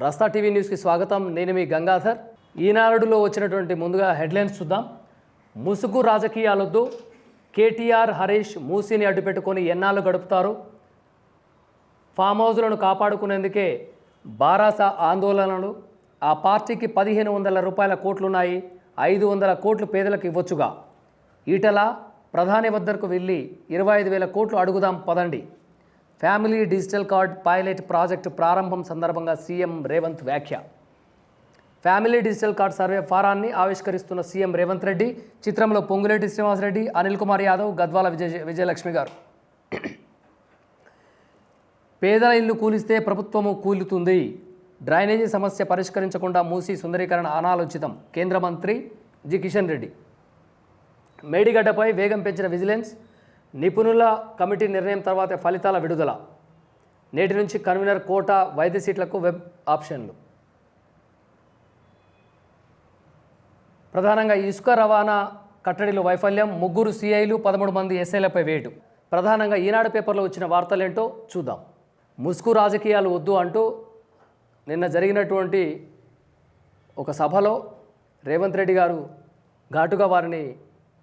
రస్తా TV న్యూస్కి స్వాగతం. నేను మీ గంగాధర్. ఈనాడులో వచ్చినటువంటి ముందుగా హెడ్లైన్స్ చూద్దాం. ముసుగు రాజకీయాలొద్దు, కేటీఆర్ హరీష్ మూసీని అడ్డుపెట్టుకొని ఎన్నాళ్ళు గడుపుతారు, ఫామ్ హౌస్లను కాపాడుకునేందుకే బారాస ఆందోళనలు, ఆ పార్టీకి 1500 రూపాయల కోట్లున్నాయి, 500 కోట్లు పేదలకు ఇవ్వచ్చుగా, ఈటల ప్రధాని వద్దకు వెళ్ళి 25,000 కోట్లు అడుగుదాం పదండి, family digital card pilot project ప్రారంభం సందర్భంగా సీఎం రేవంత్ వ్యాఖ్య, ఫ్యామిలీ డిజిటల్ కార్డ్ సర్వే ఫారాన్ని ఆవిష్కరిస్తున్న సీఎం రేవంత్ రెడ్డి, చిత్రంలో పొంగులేటి శ్రీనివాసరెడ్డి, అనిల్ కుమార్ యాదవ్, గద్వాల విజయలక్ష్మి గారు. పేదల ఇల్లు కూలిస్తే ప్రభుత్వము కూలుతుంది, డ్రైనేజీ సమస్య పరిష్కరించకుండా మూసీ సుందరీకరణ అనాలోచితం, కేంద్ర మంత్రి జి కిషన్ రెడ్డి. మేడిగడ్డపై వేగం పెంచిన విజిలెన్స్, నిపుణుల కమిటీ నిర్ణయం తర్వాత ఫలితాల విడుదల, నేటి నుంచి కన్వీనర్ కోటా వైద్య సీట్లకు వెబ్ ఆప్షన్లు. ప్రధానంగా ఇసుక రవాణా కట్టడిలో వైఫల్యం, 3 సిఐలు 13 మంది ఎస్ఐలపై వేటు. ప్రధానంగా ఈనాడు పేపర్లో వచ్చిన వార్తలేంటో చూద్దాం. ముసుగు రాజకీయాలు వద్దు అంటూ నిన్న జరిగినటువంటి ఒక సభలో రేవంత్ రెడ్డి గారు ఘాటుగా వారిని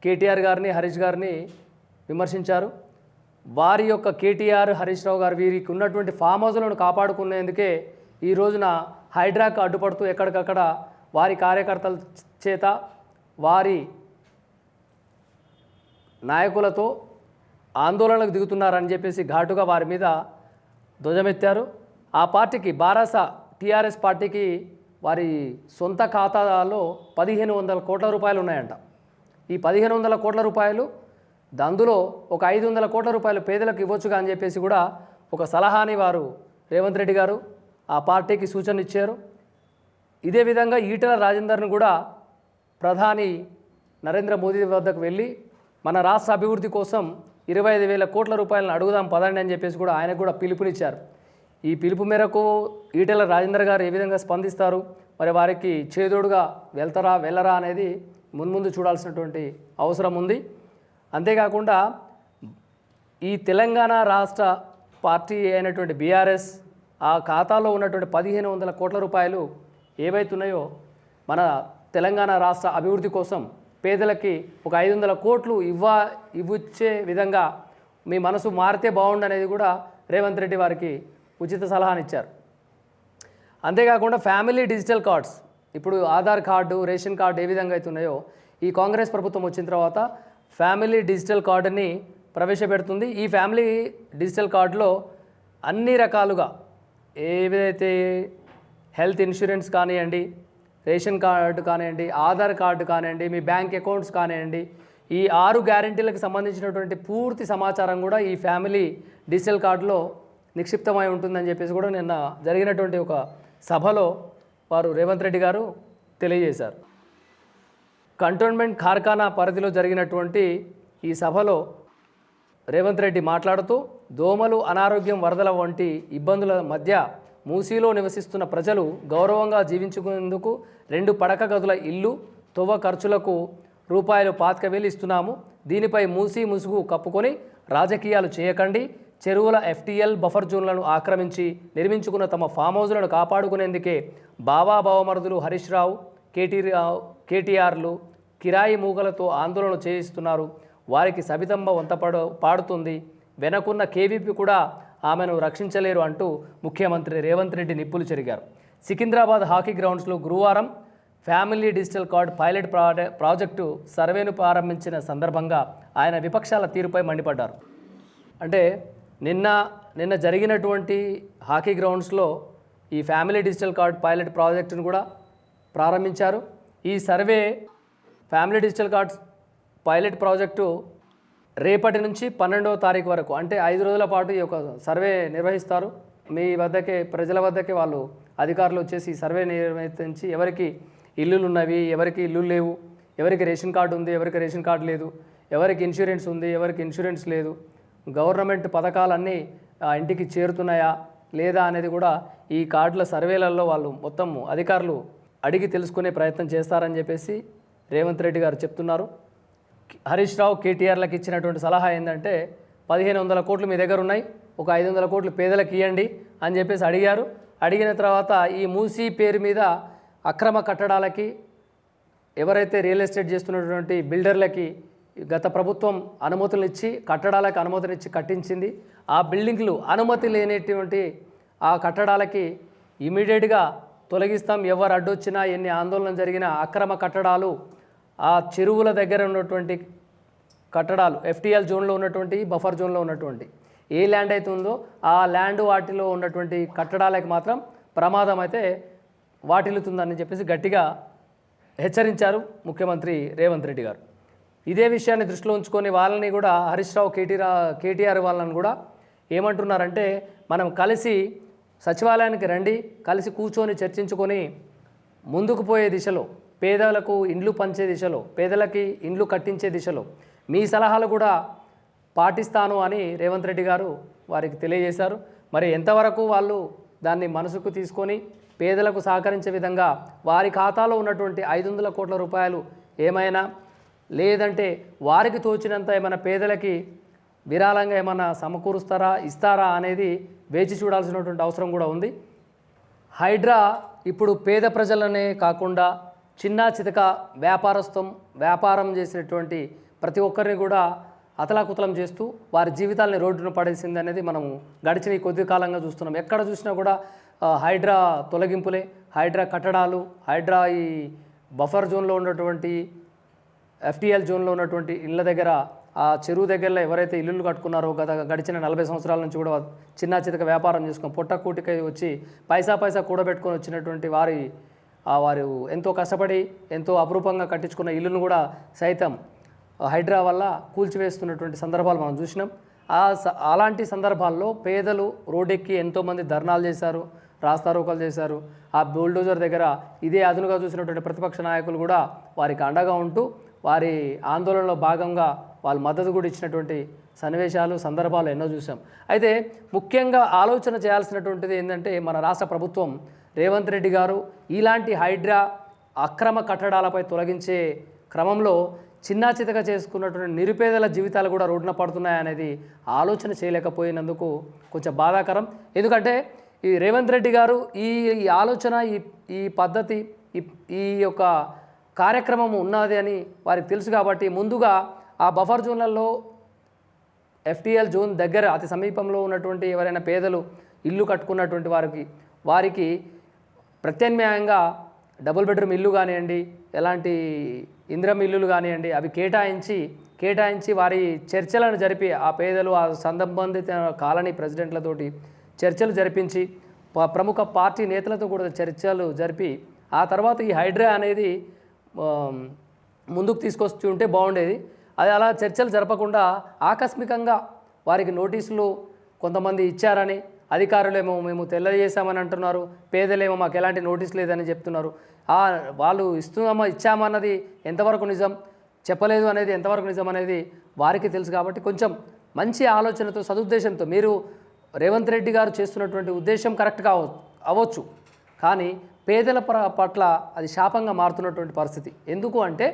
కేటీఆర్ గారిని హరీష్ గారిని విమర్శించారు. వారి యొక్క కేటీఆర్ హరీష్ రావు గారు వీరికి ఉన్నటువంటి ఫామ్ హౌస్లను కాపాడుకునేందుకే ఈ రోజున హైడ్రాకు అడ్డుపడుతూ ఎక్కడికక్కడ వారి కార్యకర్తల చేత వారి నాయకులతో ఆందోళనకు దిగుతున్నారని చెప్పేసి ఘాటుగా వారి మీద ధ్వజమెత్తారు. ఆ పార్టీకి బారాస టీఆర్ఎస్ పార్టీకి వారి సొంత ఖాతాలో 1500 కోట్ల రూపాయలు ఉన్నాయంట. ఈ 1500 కోట్ల రూపాయలు అందులో ఒక 500 కోట్ల రూపాయలు పేదలకు ఇవ్వచ్చుగా అని చెప్పేసి కూడా ఒక సలహాని వారు రేవంత్ రెడ్డి గారు ఆ పార్టీకి సూచన ఇచ్చారు. ఇదే విధంగా ఈటల రాజేందర్ను కూడా ప్రధాని నరేంద్ర మోదీ వద్దకు వెళ్ళి మన రాష్ట్ర అభివృద్ధి కోసం 25,000 కోట్ల రూపాయలను అడుగుదాం పదండి అని చెప్పేసి కూడా ఆయనకు కూడా పిలుపునిచ్చారు. ఈ పిలుపు మేరకు ఈటల రాజేందర్ గారు ఏ విధంగా స్పందిస్తారు, మరి వారికి చేదోడుగా వెళ్తారా వెళ్ళరా అనేది మున్ముందు చూడాల్సినటువంటి అవసరం ఉంది. అంతేకాకుండా ఈ తెలంగాణ రాష్ట్ర పార్టీ అయినటువంటి బీఆర్ఎస్ ఆ ఖాతాలో ఉన్నటువంటి 1500 కోట్ల రూపాయలు ఏవైతున్నాయో మన తెలంగాణ రాష్ట్ర అభివృద్ధి కోసం పేదలకి ఒక 500 కోట్లు ఇవ్వచ్చే విధంగా మీ మనసు మారితే బాగుండనేది కూడా రేవంత్ రెడ్డి వారికి ఉచిత సలహానిచ్చారు. అంతేకాకుండా ఫ్యామిలీ డిజిటల్ కార్డ్స్, ఇప్పుడు ఆధార్ కార్డు రేషన్ కార్డు ఏ విధంగా అయితే ఉన్నాయో ఈ కాంగ్రెస్ ప్రభుత్వం వచ్చిన తర్వాత ఫ్యామిలీ డిజిటల్ కార్డుని ప్రవేశపెడుతుంది. ఈ ఫ్యామిలీ డిజిటల్ కార్డులో అన్ని రకాలుగా ఏదైతే హెల్త్ ఇన్సూరెన్స్ కానివ్వండి, రేషన్ కార్డు కానివ్వండి, ఆధార్ కార్డు కానివ్వండి, మీ బ్యాంక్ అకౌంట్స్ కానివ్వండి, ఈ 6 గ్యారెంటీలకు సంబంధించినటువంటి పూర్తి సమాచారం కూడా ఈ ఫ్యామిలీ డిజిటల్ కార్డులో నిక్షిప్తమై ఉంటుందని చెప్పేసి కూడా నిన్న జరిగినటువంటి ఒక సభలో వారు రేవంత్ రెడ్డి గారు తెలియజేశారు. కంటోన్మెంట్ కార్ఖానా పరిధిలో జరిగినటువంటి ఈ సభలో రేవంత్ రెడ్డి మాట్లాడుతూ దోమలు, అనారోగ్యం, వరదల వంటి ఇబ్బందుల మధ్య మూసీలో నివసిస్తున్న ప్రజలు గౌరవంగా జీవించుకునేందుకు 2 పడక గదుల ఇల్లు, తొవ్వ ఖర్చులకు ₹25,000 ఇస్తున్నాము. దీనిపై మూసీ ముసుగు కప్పుకొని రాజకీయాలు చేయకండి. చెరువుల FTL బఫర్ జోన్లను ఆక్రమించి నిర్మించుకున్న తమ ఫామ్ హౌస్లను కాపాడుకునేందుకే బావా బావమరుదులు హరీష్ రావు, కేటీఆర్లు కిరాయి మూగలతో ఆందోళన చేయిస్తున్నారు. వారికి సబితంబ పాడుతుంది. వెనకున్న కేవీపీ కూడా ఆమెను రక్షించలేరు అంటూ ముఖ్యమంత్రి రేవంత్ రెడ్డి నిప్పులు చెరిగారు. సికింద్రాబాద్ హాకీ గ్రౌండ్స్లో గురువారం family digital card pilot project సర్వేను ప్రారంభించిన సందర్భంగా ఆయన విపక్షాల తీరుపై మండిపడ్డారు. అంటే నిన్న జరిగినటువంటి హాకీ గ్రౌండ్స్లో ఈ ఫ్యామిలీ డిజిటల్ కార్డ్ పైలట్ ప్రాజెక్టును కూడా ప్రారంభించారు. ఈ survey family digital cards pilot project రేపటి నుంచి 12వ తారీఖు వరకు, అంటే 5 రోజుల పాటు ఈ యొక్క సర్వే నిర్వహిస్తారు. మీ వద్దకే, ప్రజల వద్దకే వాళ్ళు అధికారులు వచ్చేసి సర్వే నిర్వహించి ఎవరికి ఇల్లులు ఉన్నవి, ఎవరికి ఇల్లు లేవు, ఎవరికి రేషన్ కార్డు ఉంది, ఎవరికి రేషన్ కార్డు లేదు, ఎవరికి ఇన్సూరెన్స్ ఉంది, ఎవరికి ఇన్సూరెన్స్ లేదు, గవర్నమెంట్ పథకాలన్నీ ఇంటికి చేరుతున్నాయా లేదా అనేది కూడా ఈ కార్డుల సర్వేలలో వాళ్ళు మొత్తం అధికారులు అడిగి తెలుసుకునే ప్రయత్నం చేస్తారని చెప్పేసి రేవంత్ రెడ్డి గారు చెప్తున్నారు. హరీష్ రావు కేటీఆర్లకు ఇచ్చినటువంటి సలహా ఏంటంటే 1500 కోట్లు మీ దగ్గర ఉన్నాయి, ఒక 500 కోట్లు పేదలకు ఇవ్వండి అని చెప్పేసి అడిగారు. అడిగిన తర్వాత ఈ మూసీ పేరు మీద అక్రమ కట్టడాలకి ఎవరైతే రియల్ ఎస్టేట్ చేస్తున్నటువంటి బిల్డర్లకి గత ప్రభుత్వం అనుమతులు ఇచ్చి కట్టడాలకు అనుమతులు ఇచ్చి కట్టించింది. ఆ బిల్డింగ్లు అనుమతి లేనటువంటి ఆ కట్టడాలకి ఇమీడియట్గా తొలగిస్తాం. ఎవరు అడ్డొచ్చినా ఎన్ని ఆందోళన జరిగినా అక్రమ కట్టడాలు ఆ చెరువుల దగ్గర ఉన్నటువంటి కట్టడాలు ఎఫ్టీఎల్ జోన్లో ఉన్నటువంటి బఫర్ జోన్లో ఉన్నటువంటి ఏ ల్యాండ్ అయితే ఉందో ఆ ల్యాండ్ వాటిలో ఉన్నటువంటి కట్టడాలకు మాత్రం ప్రమాదం అయితే వాటిల్లుతుందని చెప్పేసి గట్టిగా హెచ్చరించారు ముఖ్యమంత్రి రేవంత్ రెడ్డి గారు. ఇదే విషయాన్ని దృష్టిలో ఉంచుకొని వాళ్ళని కూడా హరీష్ రావు కేటీఆర్ వాళ్ళని కూడా ఏమంటున్నారంటే మనం కలిసి సచివాలయానికి రండి, కలిసి కూర్చొని చర్చించుకొని ముందుకు పోయే దిశలో, పేదలకు ఇండ్లు పంచే దిశలో, పేదలకి ఇండ్లు కట్టించే దిశలో మీ సలహాలు కూడా పాటిస్తాను అని రేవంత్ రెడ్డి గారు వారికి తెలియజేశారు. మరి ఎంతవరకు వాళ్ళు దాన్ని మనసుకు తీసుకొని పేదలకు సహకరించే విధంగా వారి ఖాతాలో ఉన్నటువంటి 500 కోట్ల రూపాయలు ఏమైనా లేదంటే వారికి తోచినంత ఏమైనా పేదలకి విరాళంగా ఏమైనా ఇస్తారా అనేది వేచి చూడాల్సినటువంటి అవసరం కూడా ఉంది. హైడ్రా ఇప్పుడు పేద ప్రజలనే కాకుండా చిన్న చితక వ్యాపారం చేసినటువంటి ప్రతి ఒక్కరిని కూడా అతలాకుతలం చేస్తూ వారి జీవితాలని రోడ్డున పడేసింది అనేది మనం గడిచిన ఈ కొద్ది కాలంగా చూస్తున్నాం. ఎక్కడ చూసినా కూడా హైడ్రా తొలగింపులే, హైడ్రా కట్టడాలు, హైడ్రా ఈ బఫర్ జోన్లో ఉన్నటువంటి ఎఫ్టీఎల్ జోన్లో ఉన్నటువంటి ఇళ్ళ దగ్గర ఆ చెరువు దగ్గరలో ఎవరైతే ఇల్లులు కట్టుకున్నారో గడిచిన 40 సంవత్సరాల నుంచి కూడా చిన్న చితక వ్యాపారం చేసుకొని పొట్టకూటికై వచ్చి పైసా కూడబెట్టుకొని వచ్చినటువంటి వారు ఎంతో కష్టపడి ఎంతో అపురూపంగా కట్టించుకున్న ఇల్లును కూడా సైతం హైడ్రా వల్ల కూల్చివేస్తున్నటువంటి సందర్భాలు మనం చూసినాం. అలాంటి సందర్భాల్లో పేదలు రోడ్డెక్కి ఎంతోమంది ధర్నాలు చేశారు, రాస్తారోకలు చేశారు. ఆ బుల్డోజర్ దగ్గర ఇదే అదునుగా చూసినటువంటి ప్రతిపక్ష నాయకులు కూడా వారికి అండగా ఉంటూ వారి ఆందోళనలో భాగంగా వాళ్ళు మద్దతు కూడా ఇచ్చినటువంటి సన్నివేశాలు సందర్భాలు ఎన్నో చూసాం. అయితే ముఖ్యంగా ఆలోచన చేయాల్సినటువంటిది ఏంటంటే మన రాష్ట్ర ప్రభుత్వం రేవంత్ రెడ్డి గారు ఇలాంటి హైడ్రా అక్రమ కట్టడాలపై తొలగించే క్రమంలో చిన్న చితక చేసుకున్నటువంటి నిరుపేదల జీవితాలు కూడా రోడ్డున పడుతున్నాయనేది ఆలోచన చేయలేకపోయినందుకు కొంచెం బాధాకరం. ఎందుకంటే ఈ రేవంత్ రెడ్డి గారు ఈ ఆలోచన ఈ పద్ధతి ఈ యొక్క కార్యక్రమం ఉన్నది అని వారికి తెలుసు కాబట్టి ముందుగా ఆ బఫర్ జోన్లలో ఎఫ్టీఎల్ జోన్ దగ్గర అతి సమీపంలో ఉన్నటువంటి ఎవరైనా పేదలు ఇల్లు కట్టుకున్నటువంటి వారికి ప్రత్యామ్నాయంగా డబుల్ బెడ్రూమ్ ఇల్లు కానివ్వండి, ఎలాంటి ఇందిరం ఇల్లులు కానివ్వండి, అవి కేటాయించి వారి చర్చలను జరిపి ఆ పేదలు ఆ సంబంధిత కాలనీ ప్రెసిడెంట్లతోటి చర్చలు జరిపించి ప్రముఖ పార్టీ నేతలతో కూడా చర్చలు జరిపి ఆ తర్వాత ఈ హైడ్రా అనేది ముందుకు తీసుకొచ్చి ఉంటే బాగుండేది. అది అలా చర్చలు జరపకుండా ఆకస్మికంగా వారికి నోటీసులు కొంతమంది ఇచ్చారని, అధికారులేమో మేము తెలియజేశామని అంటున్నారు, పేదలేమో మాకు ఎలాంటి నోటీస్ లేదని చెప్తున్నారు. వాళ్ళు ఇచ్చామన్నది ఎంతవరకు నిజం, చెప్పలేదు అనేది ఎంతవరకు నిజం అనేది వారికి తెలుసు. కాబట్టి కొంచెం మంచి ఆలోచనతో సదుద్దేశంతో మీరు రేవంత్ రెడ్డి గారు చేస్తున్నటువంటి ఉద్దేశం కరెక్ట్గా అవ్వచ్చు, కానీ పేదల పట్ల అది శాపంగా మారుతున్నటువంటి పరిస్థితి. ఎందుకు అంటే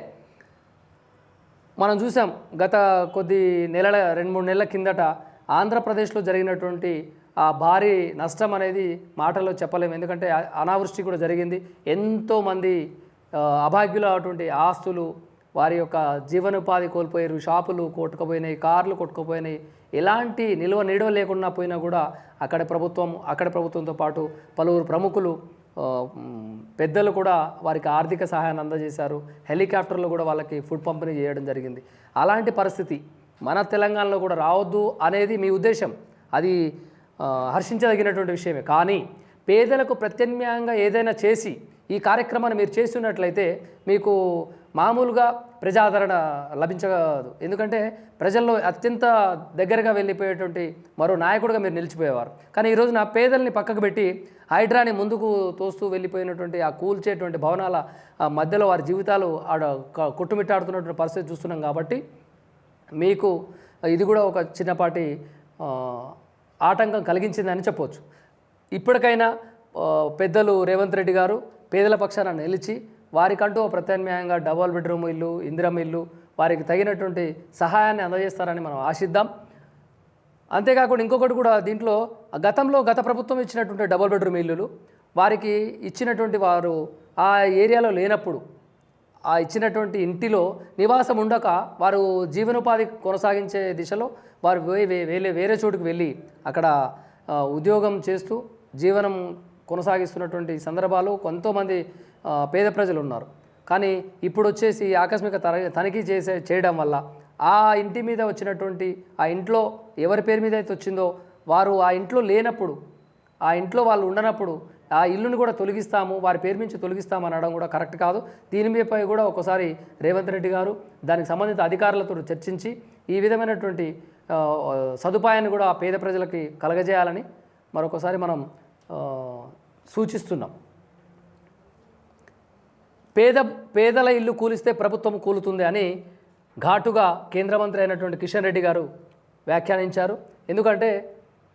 మనం చూసాం గత 2-3 నెలల కిందట ఆంధ్రప్రదేశ్లో జరిగినటువంటి ఆ భారీ నష్టం అనేది మాటల్లో చెప్పలేము. ఎందుకంటే అనావృష్టి కూడా జరిగింది. ఎంతోమంది అభాగ్యులు అటువంటి ఆస్తులు, వారి యొక్క జీవనోపాధి కోల్పోయారు, షాపులు కొట్టుకుపోయినాయి, కార్లు కొట్టుకుపోయినాయి. ఎలాంటి నిల్వ లేకుండా పోయినా కూడా అక్కడి ప్రభుత్వంతో పాటు పలువురు ప్రముఖులు పెద్దలు కూడా వారికి ఆర్థిక సహాయాన్ని అందజేశారు. హెలికాప్టర్లు కూడా వాళ్ళకి ఫుడ్ పంపిణీ చేయడం జరిగింది. అలాంటి పరిస్థితి మన తెలంగాణలో కూడా రావద్దు అనేది మీ ఉద్దేశం, అది హర్షించదగినటువంటి విషయమే. కానీ పేదలకు ప్రత్యామ్నాయంగా ఏదైనా చేసి ఈ కార్యక్రమాన్ని మీరు చేస్తున్నట్లయితే మీకు మామూలుగా ప్రజాదరణ లభించదు. ఎందుకంటే ప్రజల్లో అత్యంత దగ్గరగా వెళ్ళిపోయేటువంటి మరో నాయకుడిగా మీరు నిలిచిపోయేవారు. కానీ ఈరోజు నా పేదల్ని పక్కకు పెట్టి హైడ్రాని ముందుకు తోస్తూ వెళ్ళిపోయినటువంటి ఆ కూల్చేటువంటి భవనాల మధ్యలో వారి జీవితాలు కొట్టుమిట్టాడుతున్నటువంటి పరిస్థితి చూస్తున్నాం. కాబట్టి మీకు ఇది కూడా ఒక చిన్నపాటి ఆటంకం కలిగించిందని చెప్పవచ్చు. ఇప్పటికైనా పెద్దలు రేవంత్ రెడ్డి గారు పేదల పక్షాన నిలిచి వారికంటూ ప్రత్యామ్నాయంగా డబుల్ బెడ్రూమ్ ఇల్లు, ఇందిరం ఇల్లు, వారికి తగినటువంటి సహాయాన్ని అందజేస్తారని మనం ఆశిద్దాం. అంతేకాకుండా ఇంకొకటి కూడా దీంట్లో గతంలో గత ప్రభుత్వం ఇచ్చినటువంటి డబుల్ బెడ్రూమ్ ఇల్లులు వారికి ఇచ్చినటువంటి వారు ఆ ఏరియాలో లేనప్పుడు ఆ ఇచ్చినటువంటి ఇంటిలో నివాసం ఉండక వారు జీవనోపాధి కొనసాగించే దిశలో వారు వేరే చోటుకు వెళ్ళి అక్కడ ఉద్యోగం చేస్తూ జీవనం కొనసాగిస్తున్నటువంటి సందర్భాలు కొంతమంది పేద ప్రజలు ఉన్నారు. కానీ ఇప్పుడు వచ్చేసి ఆకస్మిక తనిఖీ చేయడం వల్ల ఆ ఇంటి మీద వచ్చినటువంటి ఆ ఇంట్లో ఎవరి పేరు మీద అయితే వచ్చిందో వారు ఆ ఇంట్లో లేనప్పుడు ఆ ఇంట్లో వాళ్ళు ఉండనప్పుడు ఆ ఇల్లుని కూడా తొలగిస్తాము, వారి పేరు నుంచి తొలగిస్తాము అనడం కూడా కరెక్ట్ కాదు. దీని మీదపై కూడా ఒకసారి రేవంత్ రెడ్డి గారు దానికి సంబంధిత అధికారులతో చర్చించి ఈ విధమైనటువంటి సదుపాయాన్ని కూడా పేద ప్రజలకి కలగజేయాలని మరొకసారి మనం సూచిస్తున్నాం. పేదల ఇల్లు కూలిస్తే ప్రభుత్వం కూలుతుంది అని ఘాటుగా కేంద్ర మంత్రి అయినటువంటి కిషన్ రెడ్డి గారు వ్యాఖ్యానించారు. ఎందుకంటే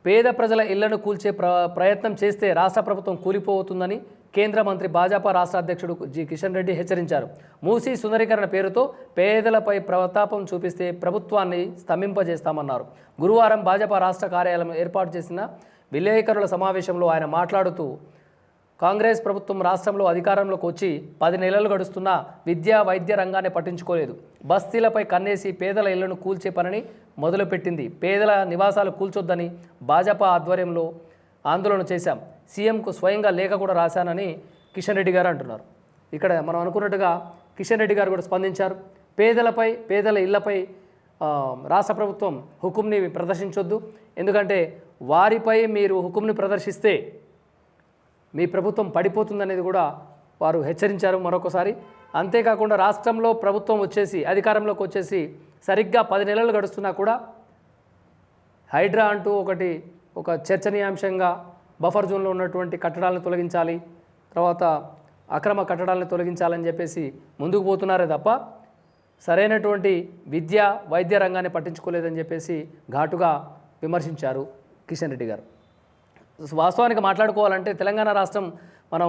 పేద ప్రజల ఇళ్లను కూల్చే ప్రయత్నం చేస్తే రాష్ట్ర ప్రభుత్వం కూలిపోతుందని కేంద్ర మంత్రి భాజపా రాష్ట్ర అధ్యక్షుడు కిషన్ రెడ్డి హెచ్చరించారు. మూసీ సుందరీకరణ పేరుతో పేదలపై ప్రతాపం చూపిస్తే ప్రభుత్వాన్ని స్తంభింపజేస్తామన్నారు. గురువారం భాజపా రాష్ట్ర కార్యాలయం ఏర్పాటు చేసిన విలేకరుల సమావేశంలో ఆయన మాట్లాడుతూ కాంగ్రెస్ ప్రభుత్వం రాష్ట్రంలో అధికారంలోకి వచ్చి 10 నెలలు గడుస్తున్నా విద్యా వైద్య రంగాన్ని పట్టించుకోలేదు. బస్తీలపై కన్నేసి పేదల ఇళ్లను కూల్చే పనిని మొదలుపెట్టింది. పేదల నివాసాలు కూల్చొద్దని భాజపా ఆధ్వర్యంలో ఆందోళన చేశాం. సీఎంకు స్వయంగా లేఖ కూడా రాశానని కిషన్ రెడ్డి గారు అంటున్నారు. ఇక్కడ మనం అనుకున్నట్టుగా కిషన్ రెడ్డి గారు కూడా స్పందించారు. పేదల ఇళ్లపై రాష్ట్ర ప్రభుత్వం హుకుంని ప్రదర్శించొద్దు, ఎందుకంటే వారిపై మీరు హుకుంని ప్రదర్శిస్తే మీ ప్రభుత్వం పడిపోతుందనేది కూడా వారు హెచ్చరించారు మరొకసారి. అంతేకాకుండా రాష్ట్రంలో ప్రభుత్వం అధికారంలోకి వచ్చేసి సరిగ్గా 10 నెలలు గడుస్తున్నా కూడా హైడ్రా అంటూ ఒక చర్చనీయాంశంగా బఫర్ జోన్లో ఉన్నటువంటి కట్టడాలను తొలగించాలి, తర్వాత అక్రమ కట్టడాలను తొలగించాలని చెప్పేసి ముందుకు పోతున్నారే తప్ప సరైనటువంటి విద్య వైద్య రంగాన్ని పట్టించుకోలేదని చెప్పేసి ఘాటుగా విమర్శించారు కిషన్ రెడ్డి గారు. వాస్తవానికి మాట్లాడుకోవాలంటే తెలంగాణ రాష్ట్రం మనం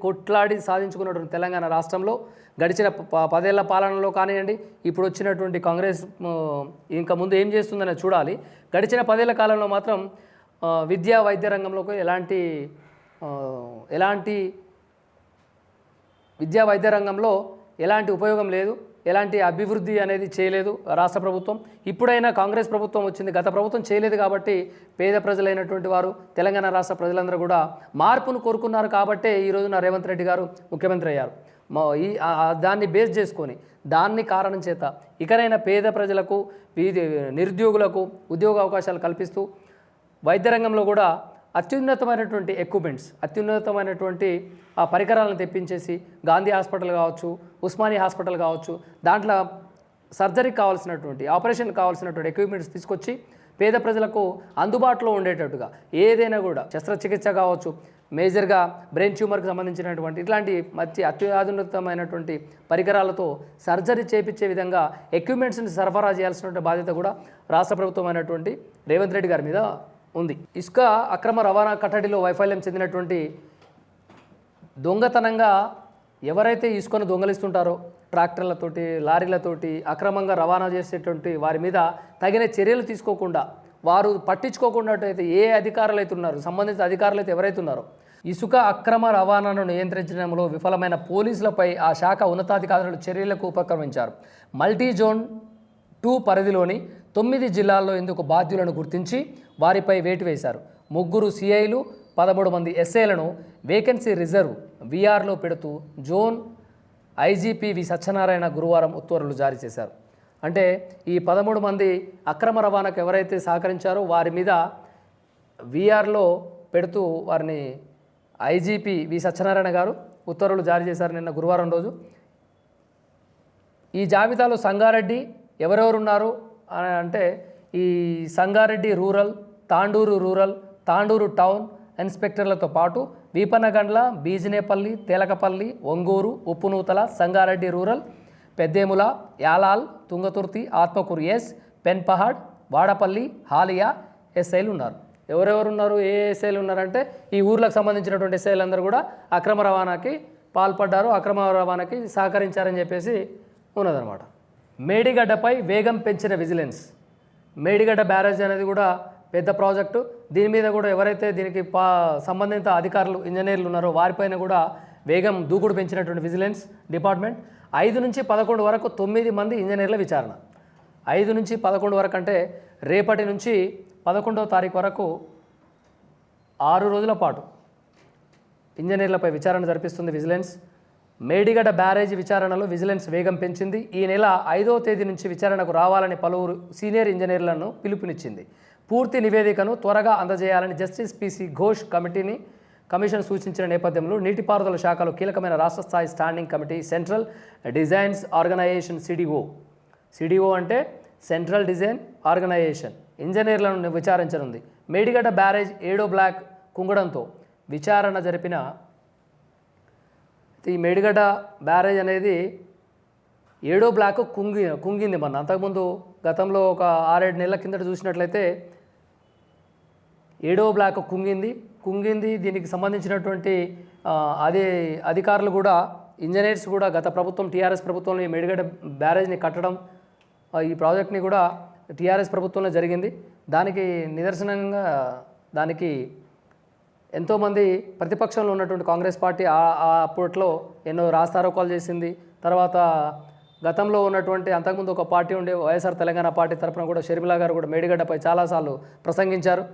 కొట్లాడి సాధించుకున్నటువంటి తెలంగాణ రాష్ట్రంలో గడిచిన 10 ఏళ్ల పాలనలో కానివ్వండి, ఇప్పుడు వచ్చినటువంటి కాంగ్రెస్ ఇంకా ముందు ఏం చేస్తుందనే చూడాలి. గడిచిన 10 ఏళ్ల కాలంలో మాత్రం విద్యా వైద్య రంగంలోకి ఎలాంటి ఉపయోగం లేదు, ఎలాంటి అభివృద్ధి అనేది చేయలేదు రాష్ట్ర ప్రభుత్వం. ఇప్పుడైనా కాంగ్రెస్ ప్రభుత్వం వచ్చింది, గత ప్రభుత్వం చేయలేదు కాబట్టి పేద ప్రజలైనటువంటి వారు తెలంగాణ రాష్ట్ర ప్రజలందరూ కూడా మార్పును కోరుకున్నారు కాబట్టే ఈరోజున రేవంత్ రెడ్డి గారు ముఖ్యమంత్రి అయ్యారు. దాన్ని బేస్ చేసుకొని దాన్ని కారణం చేత ఇకనైనా పేద ప్రజలకు నిరుద్యోగులకు ఉద్యోగ అవకాశాలు కల్పిస్తూ వైద్య రంగంలో కూడా అత్యున్నతమైనటువంటి ఎక్విప్మెంట్స్ అత్యున్నతమైనటువంటి ఆ పరికరాలను తెప్పించేసి గాంధీ హాస్పిటల్ కావచ్చు, ఉస్మానియా హాస్పిటల్ కావచ్చు, దాంట్లో సర్జరీకి కావాల్సినటువంటి ఆపరేషన్ కావాల్సినటువంటి ఎక్విప్మెంట్స్ తీసుకొచ్చి పేద ప్రజలకు అందుబాటులో ఉండేటట్టుగా ఏదైనా కూడా శస్త్రచికిత్స కావచ్చు, మేజర్గా బ్రెయిన్ ట్యూమర్కి సంబంధించినటువంటి ఇట్లాంటి అత్యాధునితమైనటువంటి పరికరాలతో సర్జరీ చేపించే విధంగా ఎక్విప్మెంట్స్ని సరఫరా చేయాల్సినటువంటి బాధ్యత కూడా రాష్ట్ర ప్రభుత్వం అయినటువంటి రేవంత్ రెడ్డి గారి మీద ఉంది. ఇసుక అక్రమ రవాణా కట్టడిలో వైఫల్యం చెందినటువంటి దొంగతనంగా ఎవరైతే ఇసుకను దొంగలిస్తుంటారో ట్రాక్టర్లతోటి లారీలతోటి అక్రమంగా రవాణా చేసేటువంటి వారి మీద తగిన చర్యలు తీసుకోకుండా వారు పట్టించుకోకుండా ఏ అధికారులు అయితే ఉన్నారో సంబంధిత అధికారులు అయితే ఎవరైతే ఉన్నారో ఇసుక అక్రమ రవాణాను నియంత్రించడంలో విఫలమైన పోలీసులపై ఆ శాఖ ఉన్నతాధికారులు చర్యలకు ఉపక్రమించారు. మల్టీ జోన్ 2 పరిధిలోని 9 జిల్లాల్లో ఇందుకు బాధ్యులను గుర్తించి వారిపై వేటు వేశారు. 3 సిఐలు 13 మంది ఎస్ఐలను వేకెన్సీ రిజర్వ్ వీఆర్లో పెడుతూ జోన్ ఐజీపీ వి సత్యనారాయణ గురువారం ఉత్తర్వులు జారీ చేశారు. అంటే ఈ 13 మంది అక్రమ రవాణాకు ఎవరైతే సహకరించారో వారి మీద వీఆర్లో పెడుతూ వారిని ఐజీపీ వి సత్యనారాయణ గారు ఉత్తర్వులు జారీ చేశారు నిన్న గురువారం రోజు. ఈ జాబితాలో సంగారెడ్డి ఎవరెవరున్నారు అని అంటే ఈ Sangareddy rural, Tandur rural, Tandur town ఇన్స్పెక్టర్లతో పాటు వీపనగండ్ల, బీజినేపల్లి, తేలకపల్లి, ఒంగూరు, ఉప్పునూతల, సంగారెడ్డి రూరల్, పెద్దేముల, యాలాల్, తుంగతుర్తి, ఆత్మకూరు ఎస్, పెన్పహాడ్, వాడపల్లి, హాలియా ఎస్ఐలు ఉన్నారు. ఎవరెవరున్నారు, ఏ ఎస్ఐలు ఉన్నారంటే ఈ ఊర్లకు సంబంధించినటువంటి ఎస్ఐలు అందరూ కూడా అక్రమ రవాణాకి పాల్పడ్డారు, అక్రమ రవాణాకి సహకరించారని చెప్పేసి ఉన్నదన్నమాట. మేడిగడ్డపై వేగం పెంచిన విజిలెన్స్. మేడిగడ్డ బ్యారేజ్ అనేది కూడా పెద్ద ప్రాజెక్టు. దీని మీద కూడా ఎవరైతే దీనికి సంబంధిత అధికారులు ఇంజనీర్లు ఉన్నారో వారిపైన కూడా వేగం దూకుడు పెంచినటువంటి విజిలెన్స్ డిపార్ట్మెంట్. 5 నుంచి 11 వరకు 9 మంది ఇంజనీర్ల విచారణ. 5 నుంచి 11 వరకు అంటే రేపటి నుంచి 11వ తారీఖు వరకు 6 రోజుల పాటు ఇంజనీర్లపై విచారణ జరిపిస్తుంది విజిలెన్స్. మేడిగడ్డ బ్యారేజీ విచారణలో విజిలెన్స్ వేగం పెంచింది. ఈ నెల 5వ తేదీ నుంచి విచారణకు రావాలని పలువురు సీనియర్ ఇంజనీర్లను పిలుపునిచ్చింది. పూర్తి నివేదికను త్వరగా అందజేయాలని జస్టిస్ పిసి ఘోష్ కమిషన్ సూచించిన నేపథ్యంలో నీటిపారుదల శాఖలో కీలకమైన రాష్ట్ర స్థాయి standing committee central designs organisation CDO అంటే సెంట్రల్ డిజైన్ ఆర్గనైజేషన్ ఇంజనీర్లను విచారించనుంది. మేడిగడ్డ బ్యారేజ్ 7వ బ్లాక్ కుంగడంతో విచారణ జరిపిన ఈ మేడిగడ్డ బ్యారేజ్ అనేది 7వ బ్లాక్ కుంగింది. మన అంతకుముందు గతంలో ఒక 6-7 నెలల కిందట చూసినట్లయితే 7వ బ్లాక్ కుంగింది. దీనికి సంబంధించినటువంటి అదే అధికారులు కూడా ఇంజనీర్స్ కూడా గత ప్రభుత్వం టీఆర్ఎస్ ప్రభుత్వంలో ఈ మేడిగడ్డ బ్యారేజ్ని కట్టడం ఈ ప్రాజెక్ట్ని కూడా టీఆర్ఎస్ ప్రభుత్వంలో జరిగింది. దానికి నిదర్శనంగా దానికి ఎంతోమంది ప్రతిపక్షంలో ఉన్నటువంటి కాంగ్రెస్ పార్టీ అప్పట్లో ఎన్నో రాస్తారోకాలు చేసింది. తర్వాత గతంలో ఉన్నటువంటి అంతకుముందు ఒక పార్టీ ఉండే వైఎస్ఆర్ తెలంగాణ పార్టీ తరఫున కూడా షర్మిలా గారు కూడా మేడిగడ్డపై చాలాసార్లు ప్రసంగించారు.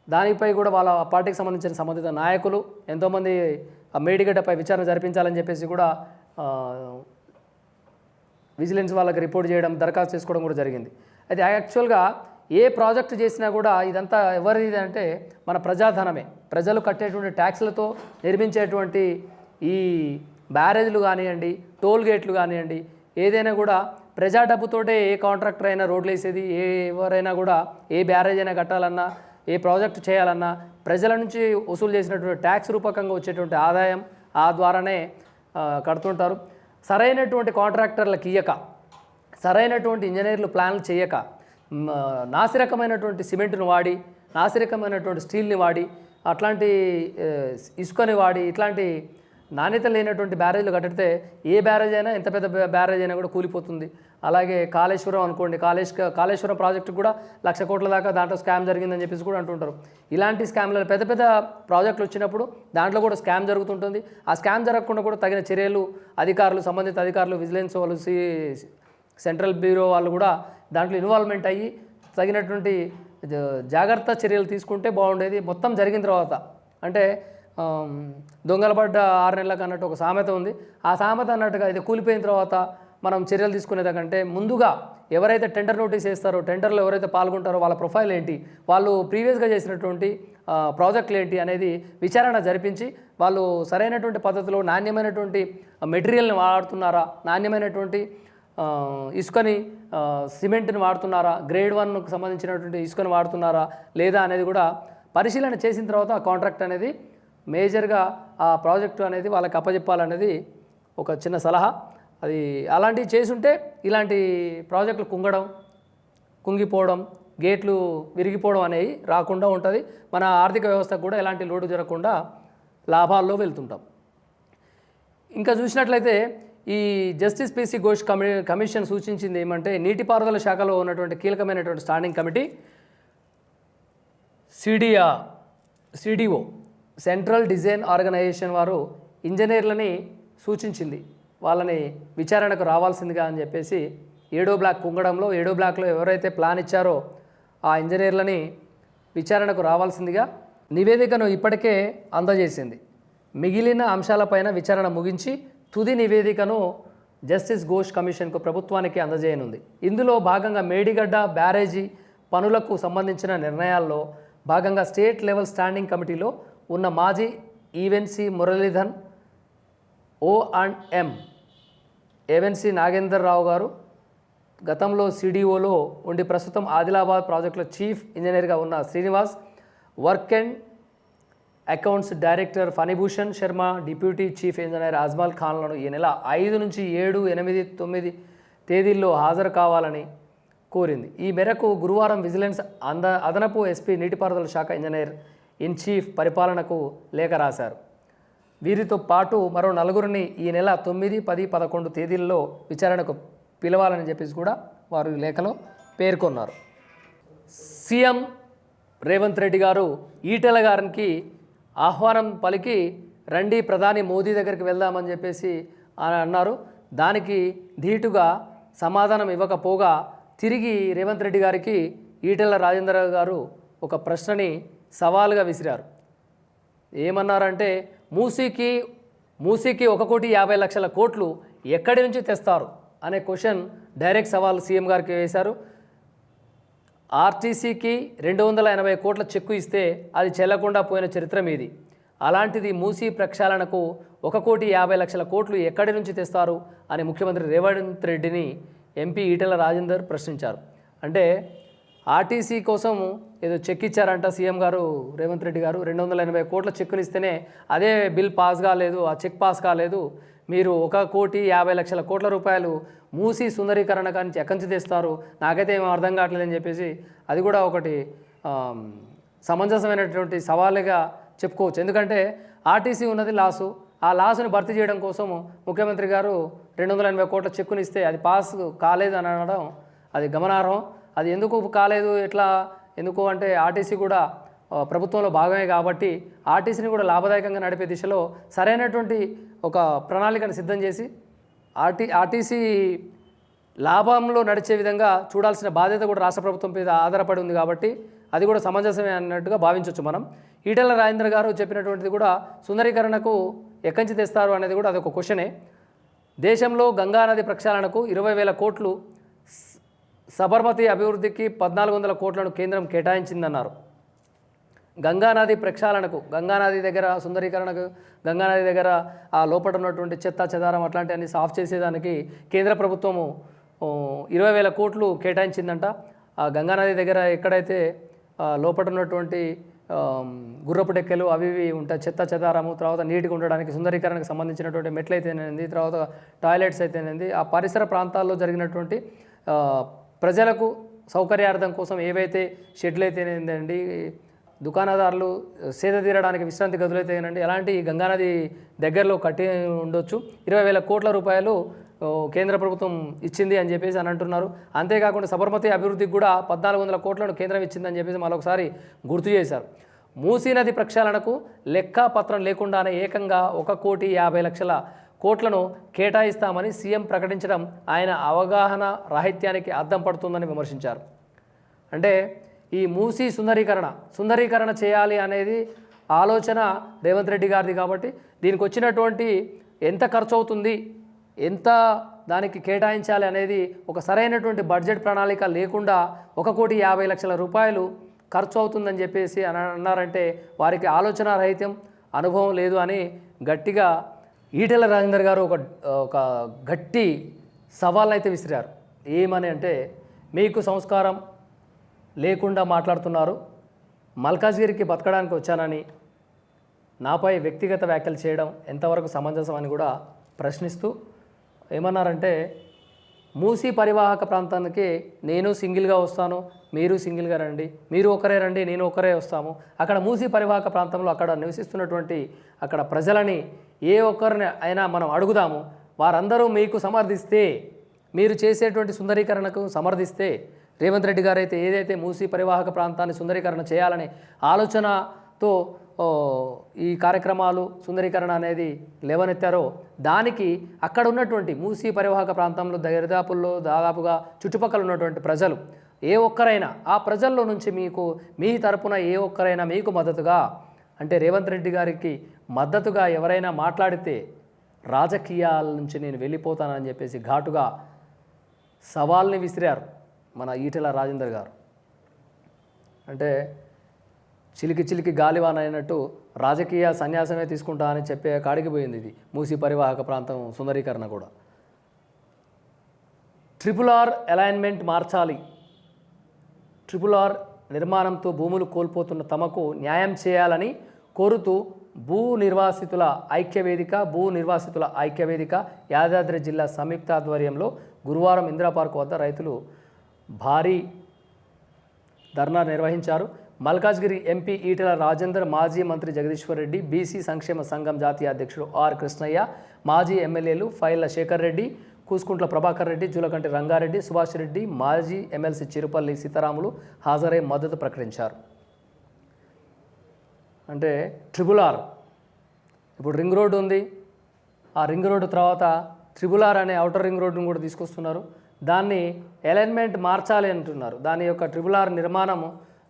దానిపై కూడా వాళ్ళ పార్టీకి సంబంధించిన సంబంధిత నాయకులు ఎంతోమంది ఆ మేడిగడ్డపై విచారణ జరిపించాలని చెప్పేసి కూడా విజిలెన్స్ వాళ్ళకి రిపోర్ట్ చేయడం, దరఖాస్తు చేసుకోవడం కూడా జరిగింది. అయితే యాక్చువల్గా ఏ ప్రాజెక్టు చేసినా కూడా ఇదంతా ఎవరిది అంటే మన ప్రజాధనమే, ప్రజలు కట్టేటువంటి ట్యాక్స్లతో నిర్మించేటువంటి ఈ బ్యారేజ్లు కానివ్వండి, టోల్ గేట్లు కానివ్వండి, ఏదైనా కూడా ప్రజా డబ్బుతోటే ఏ కాంట్రాక్టర్ అయినా రోడ్లు వేసేది. ఎవరైనా కూడా ఏ బ్యారేజ్ అయినా కట్టాలన్నా, ఏ ప్రాజెక్టు చేయాలన్నా ప్రజల నుంచి వసూలు చేసినటువంటి ట్యాక్స్ రూపకంగా వచ్చేటువంటి ఆదాయం ఆ ద్వారానే కడుతుంటారు. సరైనటువంటి కాంట్రాక్టర్లకు ఇయ్యక, సరైనటువంటి ఇంజనీర్లు ప్లాన్లు చేయక, నాసిరకమైనటువంటి సిమెంట్ను వాడి, నాసిరకమైనటువంటి స్టీల్ని వాడి, అట్లాంటి ఇసుకని వాడి, ఇట్లాంటి నాణ్యత లేనటువంటి బ్యారేజ్లు కట్టితే ఏ బ్యారేజ్ అయినా, ఎంత పెద్ద బ్యారేజ్ అయినా కూడా కూలిపోతుంది. అలాగే కాళేశ్వరం అనుకోండి, కాళేశ్వరం ప్రాజెక్టు కూడా 1,00,000 కోట్ల దాకా దాంట్లో స్కామ్ జరిగిందని చెప్పేసి కూడా అంటుంటారు. ఇలాంటి స్కామ్లలో పెద్ద పెద్ద ప్రాజెక్టులు వచ్చినప్పుడు దాంట్లో కూడా స్కామ్ జరుగుతుంటుంది. ఆ స్కామ్ జరగకుండా కూడా తగిన చర్యలు అధికారులు, సంబంధిత అధికారులు, విజిలెన్స్ వాళ్ళు, సెంట్రల్ బ్యూరో వాళ్ళు కూడా దాంట్లో ఇన్వాల్వ్మెంట్ అయ్యి తగినటువంటి జాగ్రత్త చర్యలు తీసుకుంటే బాగుండేది. మొత్తం జరిగిన తర్వాత అంటే దొంగల పడ్డ 6 నెలలకు అన్నట్టు ఒక సామెత ఉంది. ఆ సామెత అన్నట్టుగా ఇది కూలిపోయిన తర్వాత మనం చర్యలు తీసుకునేదాకంటే ముందుగా ఎవరైతే టెండర్ నోటీస్ వేస్తారో, టెండర్లో ఎవరైతే పాల్గొంటారో వాళ్ళ ప్రొఫైల్ ఏంటి, వాళ్ళు ప్రీవియస్గా చేసినటువంటి ప్రాజెక్టులు ఏంటి అనేది విచారణ జరిపించి వాళ్ళు సరైనటువంటి పద్ధతిలో నాణ్యమైనటువంటి మెటీరియల్ని వాడుతున్నారా, నాణ్యమైనటువంటి ఇసుకని, సిమెంట్ని వాడుతున్నారా, గ్రేడ్ 1కు సంబంధించినటువంటి ఇసుకని వాడుతున్నారా లేదా అనేది కూడా పరిశీలన చేసిన తర్వాత ఆ కాంట్రాక్ట్ అనేది మేజర్గా ఆ ప్రాజెక్టు అనేది వాళ్ళకి అప్పచెప్పాలనేది ఒక చిన్న సలహా. అది అలాంటివి చేసుంటే ఇలాంటి ప్రాజెక్టులు కుంగిపోవడం, గేట్లు విరిగిపోవడం అనేవి రాకుండా ఉంటుంది. మన ఆర్థిక వ్యవస్థకు కూడా ఎలాంటి లోటు జరగకుండా లాభాల్లో వెళ్తుంటాం. ఇంకా చూసినట్లయితే ఈ జస్టిస్ పిసి ఘోష్ కమిషన్ సూచించింది ఏమంటే నీటిపారుదల శాఖలో ఉన్నటువంటి కీలకమైనటువంటి standing committee CDO central design organisation వారు ఇంజనీర్లని సూచించింది. వాళ్ళని విచారణకు రావాల్సిందిగా అని చెప్పేసి 7వ బ్లాక్ కుంగడంలో 7వ బ్లాక్లో ఎవరైతే ప్లాన్ ఇచ్చారో ఆ ఇంజనీర్లని విచారణకు రావాల్సిందిగా నివేదికను ఇప్పటికే అందజేసింది. మిగిలిన అంశాలపైన విచారణ ముగించి తుది నివేదికను జస్టిస్ ఘోష్ కమిషన్కు ప్రభుత్వానికి అందజేయనుంది. ఇందులో భాగంగా మేడిగడ్డ బ్యారేజీ పనులకు సంబంధించిన నిర్ణయాల్లో భాగంగా స్టేట్ లెవెల్ స్టాండింగ్ కమిటీలో ఉన్న మాజీ ఈవెన్సీ మురళీధన్, O&M ఏవెన్సీ నాగేందర్ రావు గారు గతంలో సిడిఓలో ఉండి ప్రస్తుతం ఆదిలాబాద్ ప్రాజెక్టులో చీఫ్ ఇంజనీర్గా ఉన్న Srinivas, work and accounts director Phanibhushan Sharma, deputy chief engineer Ajmal ఖాన్లను ఈ నెల 5 నుంచి 7, 8, 9 తేదీల్లో హాజరు కావాలని కోరింది. ఈ మేరకు గురువారం విజిలెన్స్ అదనపు ఎస్పీ నీటిపారుదల శాఖ ఇంజనీర్ ఇన్ చీఫ్ పరిపాలనకు లేఖ రాశారు. వీరితో పాటు మరో 4 ఈ నెల 9, 10, 11 తేదీల్లో విచారణకు పిలవాలని చెప్పేసి కూడా వారు ఈ లేఖలో పేర్కొన్నారు. సీఎం రేవంత్ రెడ్డి గారు ఈటెల గారికి ఆహ్వానం పలికి రండి ప్రధాని మోదీ దగ్గరికి వెళ్దామని చెప్పేసి అన్నారు. దానికి ధీటుగా సమాధానం ఇవ్వకపోగా తిరిగి రేవంత్ రెడ్డి గారికి ఈటెల రాజేందర్ గారు ఒక ప్రశ్నని సవాలుగా విసిరారు. ఏమన్నారంటే మూసీకి 1,50,00,000 కోట్లు ఎక్కడి నుంచి తెస్తారు అనే క్వశ్చన్ డైరెక్ట్ సవాల్ సీఎం గారికి వేశారు. ఆర్టీసీకి 280 కోట్ల చెక్కు ఇస్తే అది చెల్లకుండా పోయిన చరిత్ర మీది. అలాంటిది మూసీ ప్రక్షాళనకు 1,50,00,000 కోట్లు ఎక్కడి నుంచి తెస్తారు అని ముఖ్యమంత్రి రేవంత్ రెడ్డిని ఎంపీ ఈటెల రాజేందర్ ప్రశ్నించారు. అంటే ఆర్టీసీ కోసం ఏదో చెక్ ఇచ్చారంట సీఎం గారు రేవంత్ రెడ్డి గారు. 280 కోట్ల చెక్కులు ఇస్తేనే అదే బిల్ పాస్ కాలేదు, ఆ చెక్ పాస్ కాలేదు. మీరు 1,50,00,000 కోట్ల రూపాయలు మూసీ సుందరీకరణ కానీ ఎక్కడి నుంచి తెస్తారు, నాకైతే ఏమో అర్థం కావట్లేదని చెప్పేసి అది కూడా ఒకటి సమంజసమైనటువంటి సవాలుగా చెప్పుకోవచ్చు. ఎందుకంటే ఆర్టీసీ ఉన్నది లాసు, ఆ లాసుని భర్తీ చేయడం కోసం ముఖ్యమంత్రి గారు 280 కోట్ల చెక్కుని ఇస్తే అది పాస్ కాలేదు అని అనడం అది గమనార్హం. అది ఎందుకు కాలేదు, ఎందుకు అంటే ఆర్టీసీ కూడా ప్రభుత్వంలో భాగమే కాబట్టి ఆర్టీసీని కూడా లాభదాయకంగా నడిపే దిశలో సరైనటువంటి ఒక ప్రణాళికను సిద్ధం చేసి ఆర్టీసీ లాభంలో నడిచే విధంగా చూడాల్సిన బాధ్యత కూడా రాష్ట్ర ప్రభుత్వం మీద ఆధారపడి ఉంది కాబట్టి అది కూడా సమంజసమే అన్నట్టుగా భావించవచ్చు మనం. ఈటెల రాజేందర్ గారు చెప్పినటువంటిది కూడా సుందరీకరణకు ఎక్కడి నుంచి తెస్తారు అనేది కూడా అదొక క్వశ్చనే. దేశంలో గంగానది ప్రక్షాళనకు 20,000 కోట్లు, సబర్మతి అభివృద్ధికి 1,400 కోట్లను కేంద్రం కేటాయించిందన్నారు. గంగానది ప్రక్షాళనకు, గంగానది దగ్గర సుందరీకరణకు, గంగానది దగ్గర ఆ లోపల ఉన్నటువంటి చెత్త చెదారం అట్లాంటివన్నీ సాఫ్ చేసేదానికి కేంద్ర ప్రభుత్వము 20,000 కోట్లు కేటాయించిందంట. ఆ గంగానది దగ్గర ఎక్కడైతే లోపల ఉన్నటువంటి గుర్రపు డెక్కలు అవి ఇవి ఉంటాయి, చెత్త చెదారము, తర్వాత నీటిగా ఉండడానికి సుందరీకరణకు సంబంధించినటువంటి మెట్లు అయితేనేది, తర్వాత టాయిలెట్స్ అయితేనేది, ఆ పరిసర ప్రాంతాల్లో జరిగినటువంటి ప్రజలకు సౌకర్యార్థం కోసం ఏవైతే షెడ్లు అయితేనేదండి, దుకాణదారులు సేద తీరడానికి విశ్రాంతి గదులు అయితేనండి, అలాంటి గంగానది దగ్గరలో కట్టి ఉండొచ్చు. 20,000 కోట్ల రూపాయలు కేంద్ర ప్రభుత్వం ఇచ్చింది అని చెప్పేసి అని అంటున్నారు. అంతేకాకుండా సబర్మతి అభివృద్ధికి కూడా 1,400 కోట్లను కేంద్రం ఇచ్చిందని చెప్పేసి మరొకసారి గుర్తు చేశారు. మూసీ నది ప్రక్షాళనకు లెక్కాపత్రం లేకుండానే ఏకంగా 1,50,00,000 కోట్లను కేటాయిస్తామని సీఎం ప్రకటించడం ఆయన అవగాహన రాహిత్యానికి అద్దం పడుతుందని విమర్శించారు. అంటే ఈ మూసీ సుందరీకరణ చేయాలి అనేది ఆలోచన రేవంత్ రెడ్డి గారిది కాబట్టి దీనికి వచ్చినటువంటి ఎంత ఖర్చు అవుతుంది, ఎంత దానికి కేటాయించాలి అనేది ఒక సరైనటువంటి బడ్జెట్ ప్రణాళిక లేకుండా 1,50,00,000 రూపాయలు ఖర్చు అవుతుందని చెప్పేసి అన్నారంటే వారికి ఆలోచన రహిత్యం, అనుభవం లేదు అని గట్టిగా ఈటెల రాజేందర్ గారు ఒక గట్టి సవాల్ అయితే విసిరారు. ఏమని అంటే, మీకు సంస్కారం లేకుండా మాట్లాడుతున్నారు, మల్కాజ్గిరికి బతకడానికి వచ్చానని నాపై వ్యక్తిగత వ్యాఖ్యలు చేయడం ఎంతవరకు సమంజసం అని కూడా ప్రశ్నిస్తూ ఏమన్నారంటే, మూసీ పరివాహక ప్రాంతానికి నేను సింగిల్గా వస్తాను, మీరు సింగిల్గా రండి, మీరు ఒకరే రండి, నేను ఒకరే వస్తాము. అక్కడ మూసీ పరివాహక ప్రాంతంలో అక్కడ నివసిస్తున్నటువంటి అక్కడ ప్రజలని ఏ ఒక్కరిని అయినా మనం అడుగుదాము, వారందరూ మీకు సమర్థిస్తే, మీరు చేసేటువంటి సుందరీకరణకు సమర్థిస్తే, రేవంత్ రెడ్డి గారు అయితే ఏదైతే మూసీ పరివాహక ప్రాంతాన్ని సుందరీకరణ చేయాలనే ఆలోచనతో ఈ కార్యక్రమాలు సుందరీకరణ అనేది లేవనెత్తారో దానికి అక్కడ ఉన్నటువంటి మూసీ పరివాహక ప్రాంతంలో దాదాపుగా చుట్టుపక్కల ఉన్నటువంటి ప్రజలు ఏ ఒక్కరైనా, ఆ ప్రజల్లో నుంచి మీ తరపున ఏ ఒక్కరైనా మీకు మద్దతుగా, అంటే రేవంత్ రెడ్డి గారికి మద్దతుగా ఎవరైనా మాట్లాడితే రాజకీయాల నుంచి నేను వెళ్ళిపోతానని చెప్పేసి ఘాటుగా సవాల్ని విసిరారు మన ఈటెల రాజేందర్ గారు. అంటే చిలికి గాలివాన అయినట్టు రాజకీయ సన్యాసమే తీసుకుంటా అని చెప్పే కాడికి పోయింది ఇది మూసీ పరివాహక ప్రాంతం సుందరీకరణ కూడా. RRR అలైన్మెంట్ మార్చాలి, RRR నిర్మాణంతో భూములు కోల్పోతున్న తమకు న్యాయం చేయాలని కోరుతూ భూ నిర్వాసితుల ఐక్యవేదిక యాదాద్రి జిల్లా సంయుక్త ఆధ్వర్యంలో గురువారం ఇందిరా పార్క్ వద్ద రైతులు భారీ ధర్నా నిర్వహించారు. మల్కాజ్గిరి ఎంపీ ఈటెల రాజేందర్, మాజీ మంత్రి జగదీశ్వర్ రెడ్డి, బీసీ సంక్షేమ సంఘం జాతీయ అధ్యక్షుడు ఆర్ కృష్ణయ్య, మాజీ ఎమ్మెల్యేలు ఫైళ్ల శేఖర్ రెడ్డి, కూసుకుంట్ల ప్రభాకర్ రెడ్డి, జూలకంటి రంగారెడ్డి, సుభాష్ రెడ్డి, మాజీ ఎమ్మెల్సీ చిరుపల్లి సీతారాములు హాజరై మద్దతు ప్రకటించారు. అంటే ట్రిపుల్ ఆర్, ఇప్పుడు రింగ్ రోడ్డు ఉంది, ఆ రింగ్ రోడ్డు తర్వాత ట్రిపుల్ ఆర్ అనే అవుటర్ రింగ్ రోడ్డును కూడా తీసుకొస్తున్నారు. దాన్ని అలైన్మెంట్ మార్చాలి అంటున్నారు. దాని యొక్క ట్రిపుల్ ఆర్ నిర్మాణము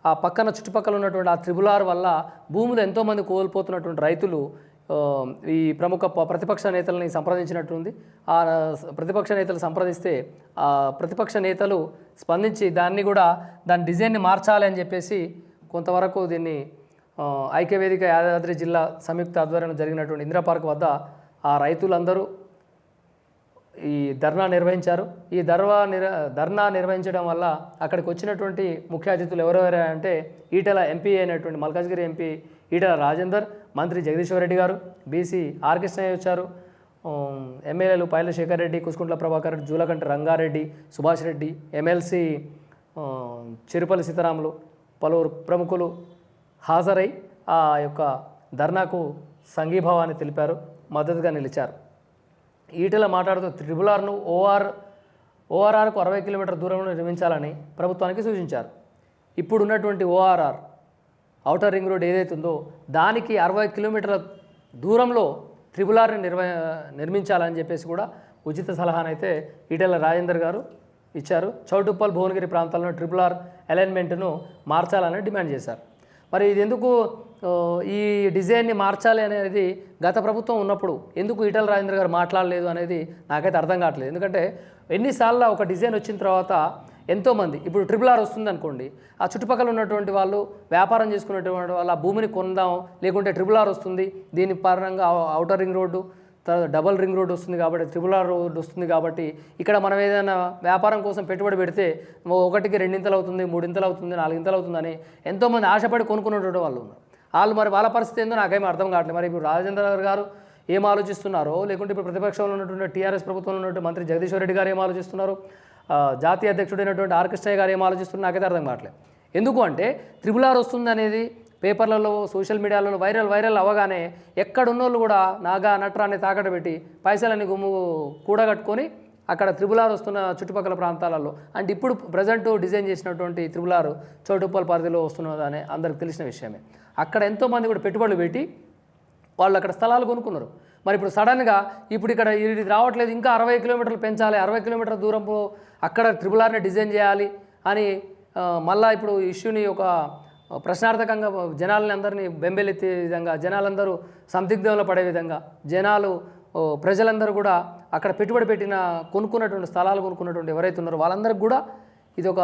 ఆ పక్కన చుట్టుపక్కల ఉన్నటువంటి ఆ ట్రిపుల్ ఆర్ వల్ల భూములు ఎంతోమంది కోల్పోతున్నటువంటి రైతులు ఈ ప్రముఖ ప్రతిపక్ష నేతలని సంప్రదించినట్టుంది. ఆ ప్రతిపక్ష నేతలు సంప్రదిస్తే ఆ ప్రతిపక్ష నేతలు స్పందించి దాని డిజైన్ని మార్చాలి అని చెప్పేసి కొంతవరకు దీన్ని ఐక్యవేదిక యాదాద్రి జిల్లా సంయుక్త ఆధ్వర్యంలో జరిగినటువంటి ఇందిరా పార్క్ వద్ద ఆ రైతులందరూ ఈ ధర్నా నిర్వహించారు. ఈ ధర్నా నిర్వహించడం వల్ల అక్కడికి వచ్చినటువంటి ముఖ్య అతిథులు ఎవరెవరు అంటే ఈటెల ఎంపీ అయినటువంటి మల్కాజ్గిరి ఎంపీ ఈటెల రాజేందర్, మంత్రి జగదీశ్వర్ రెడ్డి గారు, బీసీ ఆర్ కృష్ణయ్య వచ్చారు, ఎమ్మెల్యేలు పైల శేఖర్ రెడ్డి, కూసుకుంట్ల ప్రభాకర్ రెడ్డి, జూలకంటి రంగారెడ్డి, సుభాష్ రెడ్డి, ఎమ్మెల్సీ చిరుపల్లి సీతారాములు, పలువురు ప్రముఖులు హాజరై ఆ యొక్క ధర్నాకు సంఘీభావాన్ని తెలిపారు, మద్దతుగా నిలిచారు. ఈటెల మాట్లాడుతూ ట్రిపుల్ ఆర్ను ఓఆర్ఆర్కు 60 కిలోమీటర్ల దూరంలో నిర్మించాలని ప్రభుత్వానికి సూచించారు. ఇప్పుడున్నటువంటి ఓఆర్ఆర్ ఔటర్ రింగ్ రోడ్ ఏదైతుందో దానికి 60 కిలోమీటర్ల దూరంలో ట్రిపుల్ ఆర్ని నిర్మించాలని చెప్పేసి కూడా ఉచిత సలహానైతే ఈటెల రాజేందర్ గారు ఇచ్చారు. చౌటుప్పల్, భువనగిరి ప్రాంతాల్లో ట్రిపుల్ ఆర్ అలైన్మెంట్ను మార్చాలని డిమాండ్ చేశారు. మరి ఇది ఎందుకు ఈ డిజైన్ని మార్చాలి అనేది గత ప్రభుత్వం ఉన్నప్పుడు ఎందుకు ఈటెల రాజేందర్ గారు మాట్లాడలేదు అనేది నాకైతే అర్థం కావట్లేదు. ఎందుకంటే ఎన్నిసార్లు ఒక డిజైన్ వచ్చిన తర్వాత ఎంతోమంది ఇప్పుడు ట్రిపుల్ ఆర్ వస్తుంది అనుకోండి, ఆ చుట్టుపక్కల ఉన్నటువంటి వాళ్ళు వ్యాపారం చేసుకున్నటువంటి వాళ్ళు ఆ భూమిని కొందాం, లేకుంటే ట్రిపుల్ ఆర్ వస్తుంది, దీని పరంగా ఔటర్ రింగ్ రోడ్డు తర్వాత డబల్ రింగ్ రోడ్ వస్తుంది కాబట్టి ట్రిపుల్ ఆర్ రోడ్ వస్తుంది కాబట్టి ఇక్కడ మనం ఏదైనా వ్యాపారం కోసం పెట్టుబడి పెడితే 1కి 2 ఇంతలు అవుతుంది, 3 ఇంతలు అవుతుంది, 4 ఇంతలు అవుతుందని ఎంతోమంది ఆశపడి కొనుక్కున్నటువంటి వాళ్ళు ఉన్నారు. మరి వాళ్ళ పరిస్థితి ఏందో నాకేమీ అర్థం కావట్లేదు. మరి ఇప్పుడు రాజేంద్ర గారు ఏం ఆలోచిస్తున్నారో, లేకుంటే ఇప్పుడు ప్రతిపక్షంలో ఉన్నటువంటి టీఆర్ఎస్ ప్రభుత్వంలో ఉన్నటువంటి మంత్రి జగదీశ్వర్ రెడ్డి గారు ఏం ఆలోచిస్తున్నారు, జాతీయ అధ్యక్షుడైనటువంటి ఆర్ కృష్ణయ్య గారు ఏం ఆలోచిస్తున్నారు నాకైతే అర్థం కావట్లేదు. ఎందుకు అంటే ట్రిపుల్ ఆర్ వస్తుంది అనేది పేపర్లలో సోషల్ మీడియాలో వైరల్ అవ్వగానే ఎక్కడున్నోళ్ళు కూడా నాగా నట్రాన్ని తాకట పెట్టి పైసలని కూడగట్టుకొని అక్కడ ట్రిపుల్ ఆర్ వస్తున్న చుట్టుపక్కల ప్రాంతాలలో అంటే ఇప్పుడు ప్రజెంట్ డిజైన్ చేసినటువంటి ట్రిపుల్ ఆర్ చౌటుప్పల్ పరిధిలో వస్తున్నదని అందరికి తెలిసిన విషయమే. అక్కడ ఎంతోమంది కూడా పెట్టుబడులు పెట్టి వాళ్ళు అక్కడ స్థలాలు కొనుక్కున్నారు. మరి ఇప్పుడు సడన్గా ఇప్పుడు ఇక్కడ ఇది రావట్లేదు, ఇంకా 60 కిలోమీటర్లు పెంచాలి, 60 కిలోమీటర్ల దూరంలో అక్కడ ట్రిపుల్ ఆర్ని డిజైన్ చేయాలి అని మళ్ళీ ఇప్పుడు ఇష్యూని ఒక ప్రశ్నార్థకంగా జనాలని అందరినీ బెంబెలెత్తే విధంగా, జనాలందరూ సందిగ్ధంలో పడే విధంగా, ప్రజలందరూ కూడా అక్కడ పెట్టుబడి పెట్టిన కొనుక్కున్నటువంటి స్థలాలు కొనుక్కున్నటువంటి ఎవరైతే ఉన్నారో వాళ్ళందరికీ కూడా ఇది ఒక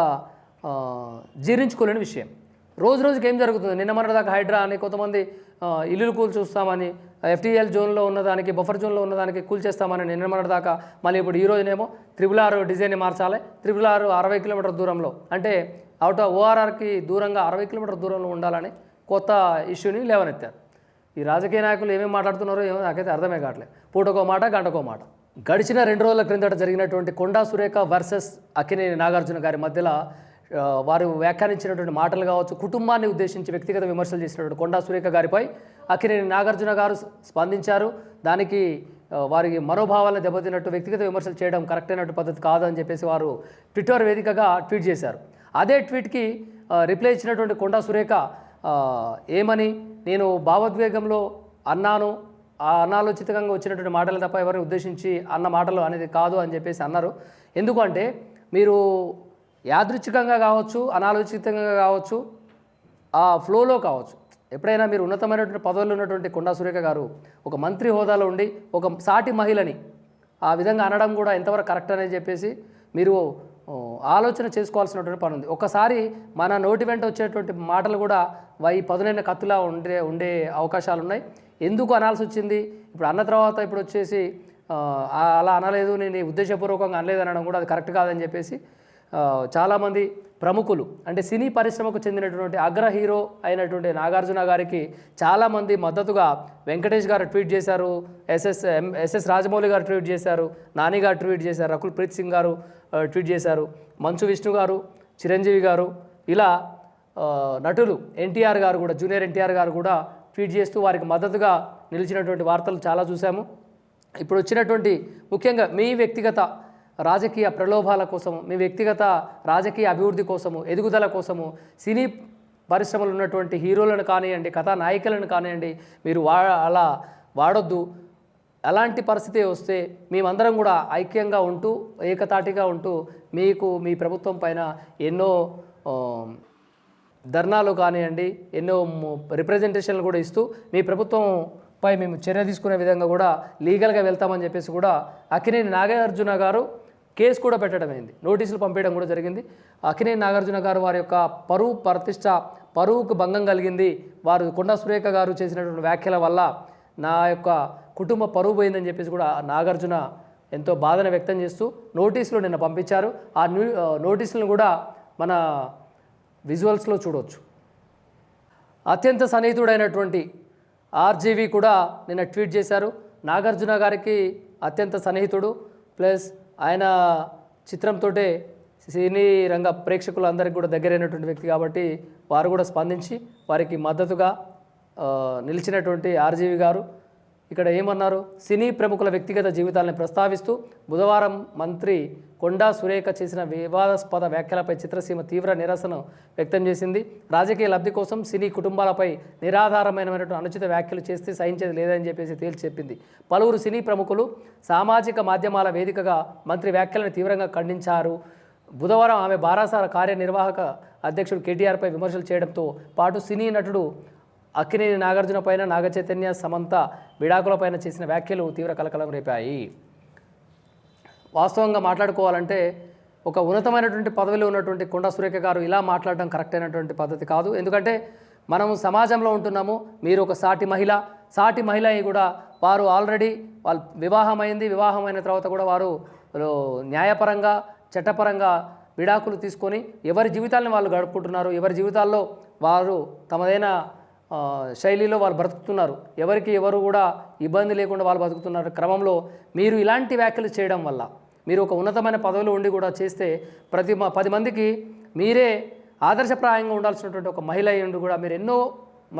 జీర్ణించుకోలేని విషయం. రోజుకి ఏం జరుగుతుంది, నిన్న మొన్నటిదాకా హైడ్రా అని కొంతమంది ఇల్లులు కూల్చేస్తామని, ఎఫ్టీఎల్ జోన్లో ఉన్నదానికి బఫర్ జోన్లో ఉన్నదానికి కూల్చేస్తామని నిన్న మొన్నటిదాకా, మళ్ళీ ఇప్పుడు ఈ రోజునేమో ట్రిపుల్ ఆర్ డిజైన్ని మార్చాలి, ట్రిపుల్ ఆర్ 60 కిలోమీటర్ల దూరంలో అంటే ఓఆర్ఆర్కి దూరంగా 60 కిలోమీటర్ల దూరంలో ఉండాలని కొత్త ఇష్యూని లేవనెత్తారు. ఈ రాజకీయ నాయకులు ఏమేమి మాట్లాడుతున్నారో ఏమో నాకైతే అర్థమే కావట్లేదు. పూటకో మాట గంటకో మాట. గడిచిన 2 రోజుల క్రిందట జరిగినటువంటి కొండా సురేఖ వర్సెస్ అక్కినేని నాగార్జున గారి మధ్యలో వారు వ్యాఖ్యానించినటువంటి మాటలు కావచ్చు, కుటుంబాన్ని ఉద్దేశించి వ్యక్తిగత విమర్శలు చేసినటువంటి కొండా సురేఖ గారిపై అక్కినేని నాగార్జున గారు స్పందించారు. దానికి వారికి మనోభావాలను దెబ్బతిన్నట్టు వ్యక్తిగత విమర్శలు చేయడం కరెక్ట్ అయినట్టు పద్ధతి కాదని చెప్పేసి వారు ట్విట్టర్ వేదికగా ట్వీట్ చేశారు. అదే ట్వీట్కి రిప్లై ఇచ్చినటువంటి కొండా సురేఖ ఏమని, నేను భావోద్వేగంలో అన్నాను, ఆ అనాలోచితంగా వచ్చినటువంటి మాటలు తప్ప ఎవరిని ఉద్దేశించి అన్న మాటలు అనేది కాదు అని చెప్పేసి అన్నారు. ఎందుకంటే మీరు యాదృచ్ఛికంగా కావచ్చు, అనాలోచితంగా కావచ్చు, ఆ ఫ్లోలో కావచ్చు, ఎప్పుడైనా మీరు ఉన్నతమైనటువంటి పదవుల్లో ఉన్నటువంటి కొండా సురేఖ గారు ఒక మంత్రి హోదాలో ఉండి ఒక సాటి మహిళని ఆ విధంగా అనడం కూడా ఎంతవరకు కరెక్ట్ అనేది చెప్పేసి మీరు ఆలోచన చేసుకోవాల్సినటువంటి పని ఉంది. ఒకసారి మన నోటి వెంట వచ్చేటువంటి మాటలు కూడా పదునైన కత్తులా ఉండే అవకాశాలు ఉన్నాయి. ఎందుకు అనాల్సి వచ్చింది, ఇప్పుడు అన్న తర్వాత ఇప్పుడు వచ్చేసి అలా అనలేదు, నేను ఉద్దేశపూర్వకంగా అనలేదు అనడం కూడా అది కరెక్ట్ కాదని చెప్పేసి చాలామంది ప్రముఖులు అంటే సినీ పరిశ్రమకు చెందినటువంటి అగ్ర హీరో అయినటువంటి నాగార్జున గారికి చాలామంది మద్దతుగా వెంకటేష్ గారు ట్వీట్ చేశారు, ఎస్ఎస్ రాజమౌళి గారు ట్వీట్ చేశారు, నాని గారు ట్వీట్ చేశారు, రకుల్ ప్రీత్ సింగ్ గారు ట్వీట్ చేశారు, మంచు విష్ణు గారు, చిరంజీవి గారు, ఇలా నటులు ఎన్టీఆర్ గారు కూడా, జూనియర్ ఎన్టీఆర్ గారు కూడా ట్వీట్ చేస్తూ వారికి మద్దతుగా నిలిచినటువంటి వార్తలు చాలా చూసాము. ఇప్పుడు వచ్చినటువంటి ముఖ్యంగా మీ వ్యక్తిగత రాజకీయ ప్రలోభాల కోసము, మీ వ్యక్తిగత రాజకీయ అభివృద్ధి కోసము, ఎదుగుదల కోసము సినీ పరిశ్రమలు ఉన్నటువంటి హీరోలను కానివ్వండి, కథానాయికలను కానివ్వండి, మీరు అలా వాడొద్దు. అలాంటి పరిస్థితి వస్తే మేమందరం కూడా ఐక్యంగా ఉంటూ, ఏకతాటిగా ఉంటూ మీకు మీ ప్రభుత్వం పైన ఎన్నో ధర్నాలు కానివ్వండి, ఎన్నో రిప్రజెంటేషన్లు కూడా ఇస్తూ మీ ప్రభుత్వంపై మేము చర్య తీసుకునే విధంగా కూడా లీగల్గా వెళ్తామని చెప్పేసి కూడా అక్కినేని నాగార్జున గారు కేసు కూడా పెట్టడమైంది, నోటీసులు పంపించడం కూడా జరిగింది. అక్కినేని నాగార్జున గారు వారి యొక్క పరువు ప్రతిష్ట, పరువుకు భంగం కలిగింది, వారు కొండా సురేఖ గారు చేసినటువంటి వ్యాఖ్యల వల్ల నా యొక్క కుటుంబ పరువు పోయిందని చెప్పేసి కూడా నాగార్జున ఎంతో బాధను వ్యక్తం చేస్తూ నోటీసులు నిన్న పంపించారు. ఆ నోటీసులను కూడా మన విజువల్స్లో చూడవచ్చు. అత్యంత సన్నిహితుడైనటువంటి ఆర్జీవి కూడా నిన్న ట్వీట్ చేశారు. నాగార్జున గారికి అత్యంత సన్నిహితుడు, ప్లస్ ఆయన చిత్రంతో సినీ రంగ ప్రేక్షకులందరికీ కూడా దగ్గరైనటువంటి వ్యక్తి కాబట్టి వారు కూడా స్పందించి వారికి మద్దతుగా నిలిచినటువంటి ఆర్జీవి గారు ఇక్కడ ఏమన్నారు, సినీ ప్రముఖుల వ్యక్తిగత జీవితాలను ప్రస్తావిస్తూ బుధవారం మంత్రి కొండా సురేఖ చేసిన వివాదాస్పద వ్యాఖ్యలపై చిత్రసీమ తీవ్ర నిరసన వ్యక్తం చేసింది. రాజకీయ లబ్ధి కోసం సినీ కుటుంబాలపై నిరాధారమైనటువంటి అనుచిత వ్యాఖ్యలు చేస్తే సహించేది లేదని చెప్పేసి తేల్చి చెప్పింది. పలువురు సినీ ప్రముఖులు సామాజిక మాధ్యమాల వేదికగా మంత్రి వ్యాఖ్యలను తీవ్రంగా ఖండించారు. బుధవారం ఆమె బారాసార కార్యనిర్వాహక అధ్యక్షుడు కేటీఆర్పై విమర్శలు చేయడంతో పాటు సినీ నటుడు అక్కినేని నాగార్జున పైన, నాగచైతన్య, సమంత విడాకులపైన చేసిన వ్యాఖ్యలు తీవ్ర కలకలం రేపాయి. వాస్తవంగా మాట్లాడుకోవాలంటే ఒక ఉన్నతమైనటువంటి పదవిలో ఉన్నటువంటి కొండా సురేఖ గారు ఇలా మాట్లాడడం కరెక్ట్ అయినటువంటి పద్ధతి కాదు. ఎందుకంటే మనము సమాజంలో ఉంటున్నాము, మీరు ఒక సాటి మహిళ కూడా వారు ఆల్రెడీ వాళ్ళు వివాహమైన తర్వాత కూడా వారు న్యాయపరంగా చట్టపరంగా విడాకులు తీసుకొని ఎవరి జీవితాలను వాళ్ళు గడుపుకుంటున్నారు, ఎవరి జీవితాల్లో వారు తమదైన శైలిలో వాళ్ళు బ్రతుకుతున్నారు, ఎవరు కూడా ఇబ్బంది లేకుండా వాళ్ళు బతుకుతున్నారు క్రమంలో మీరు ఇలాంటి వ్యాఖ్యలు చేయడం వల్ల, మీరు ఒక ఉన్నతమైన పదవిలో ఉండి కూడా చేస్తే 10 మందికి మీరే ఆదర్శప్రాయంగా ఉండాల్సినటువంటి ఒక మహిళ ఉండి కూడా మీరు ఎన్నో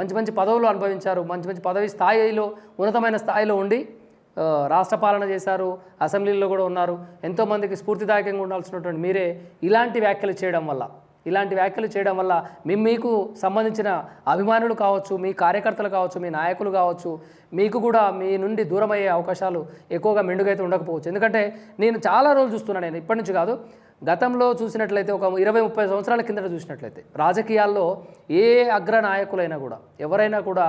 మంచి పదవులు అనుభవించారు, మంచి పదవి స్థాయిలో ఉన్నతమైన స్థాయిలో ఉండి రాష్ట్ర పాలన చేశారు, అసెంబ్లీలో కూడా ఉన్నారు, ఎంతోమందికి స్ఫూర్తిదాయకంగా ఉండాల్సినటువంటి మీరే ఇలాంటి వ్యాఖ్యలు చేయడం వల్ల మీకు సంబంధించిన అభిమానులు కావచ్చు, మీ కార్యకర్తలు కావచ్చు, మీ నాయకులు కావచ్చు, మీకు కూడా మీ నుండి దూరం అయ్యే అవకాశాలు ఎక్కువగా మెండుగైతే ఉండకపోవచ్చు. ఎందుకంటే నేను చాలా రోజులు చూస్తున్నాను, నేను ఇప్పటి నుంచి కాదు, గతంలో చూసినట్లయితే ఒక 20-30 సంవత్సరాల కిందట చూసినట్లయితే రాజకీయాల్లో ఏ అగ్ర నాయకులైనా కూడా ఎవరైనా కూడా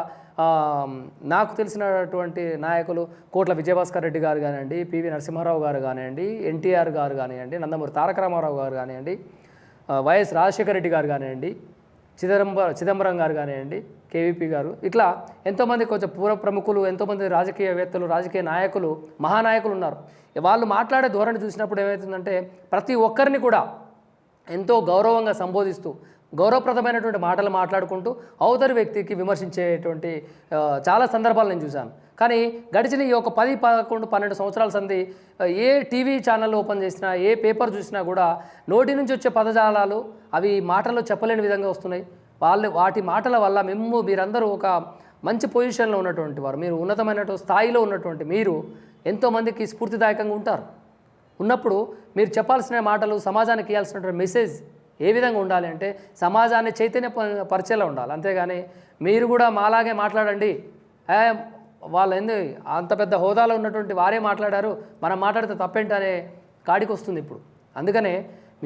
నాకు తెలిసినటువంటి నాయకులు కోట్ల విజయభాస్కర్ రెడ్డి గారు కానివ్వండి, పివి నరసింహారావు గారు కానివ్వండి, ఎన్టీఆర్ గారు కానివ్వండి, నందమూరి తారక రామారావు గారు కానివ్వండి, వైఎస్ రాజశేఖర రెడ్డి గారు కానివ్వండి, చిదంబరం గారు కానివ్వండి, కేవీపీ గారు, ఇట్లా ఎంతోమంది కొంచెం పూర్వ ప్రముఖులు, ఎంతోమంది రాజకీయవేత్తలు, రాజకీయ నాయకులు, మహానాయకులు ఉన్నారు. వాళ్ళు మాట్లాడే ధోరణి చూసినప్పుడు ఏమవుతుందంటే ప్రతి ఒక్కరిని కూడా ఎంతో గౌరవంగా సంబోధిస్తూ గౌరవప్రదమైనటువంటి మాటలు మాట్లాడుకుంటూ అవతలి వ్యక్తికి విమర్శించేటువంటి చాలా సందర్భాలు నేను చూశాను. కానీ గడిచిన ఈ ఒక 10, 11, 12 సంవత్సరాల సంది ఏ టీవీ ఛానల్ ఓపెన్ చేసినా, ఏ పేపర్ చూసినా కూడా నోటి నుంచి వచ్చే పదజాలాలు అవి మాటల్లో చెప్పలేని విధంగా వస్తున్నాయి. వాటి మాటల వల్ల మీరందరూ ఒక మంచి పొజిషన్లో ఉన్నటువంటి వారు, మీరు ఉన్నతమైనటువంటి స్థాయిలో ఉన్నటువంటి మీరు ఎంతోమందికి స్ఫూర్తిదాయకంగా ఉంటారు. ఉన్నప్పుడు మీరు చెప్పాల్సిన మాటలు, సమాజానికి ఇవ్వాల్సినటువంటి మెసేజ్ ఏ విధంగా ఉండాలి అంటే సమాజాన్ని చైతన్య పరిచయలో ఉండాలి. అంతేగాని మీరు కూడా మాలాగే మాట్లాడండి, వాళ్ళు అంత పెద్ద హోదాలో ఉన్నటువంటి వారే మాట్లాడారు, మనం మాట్లాడితే తప్పేంటి అనే కాడికి వస్తుంది ఇప్పుడు. అందుకనే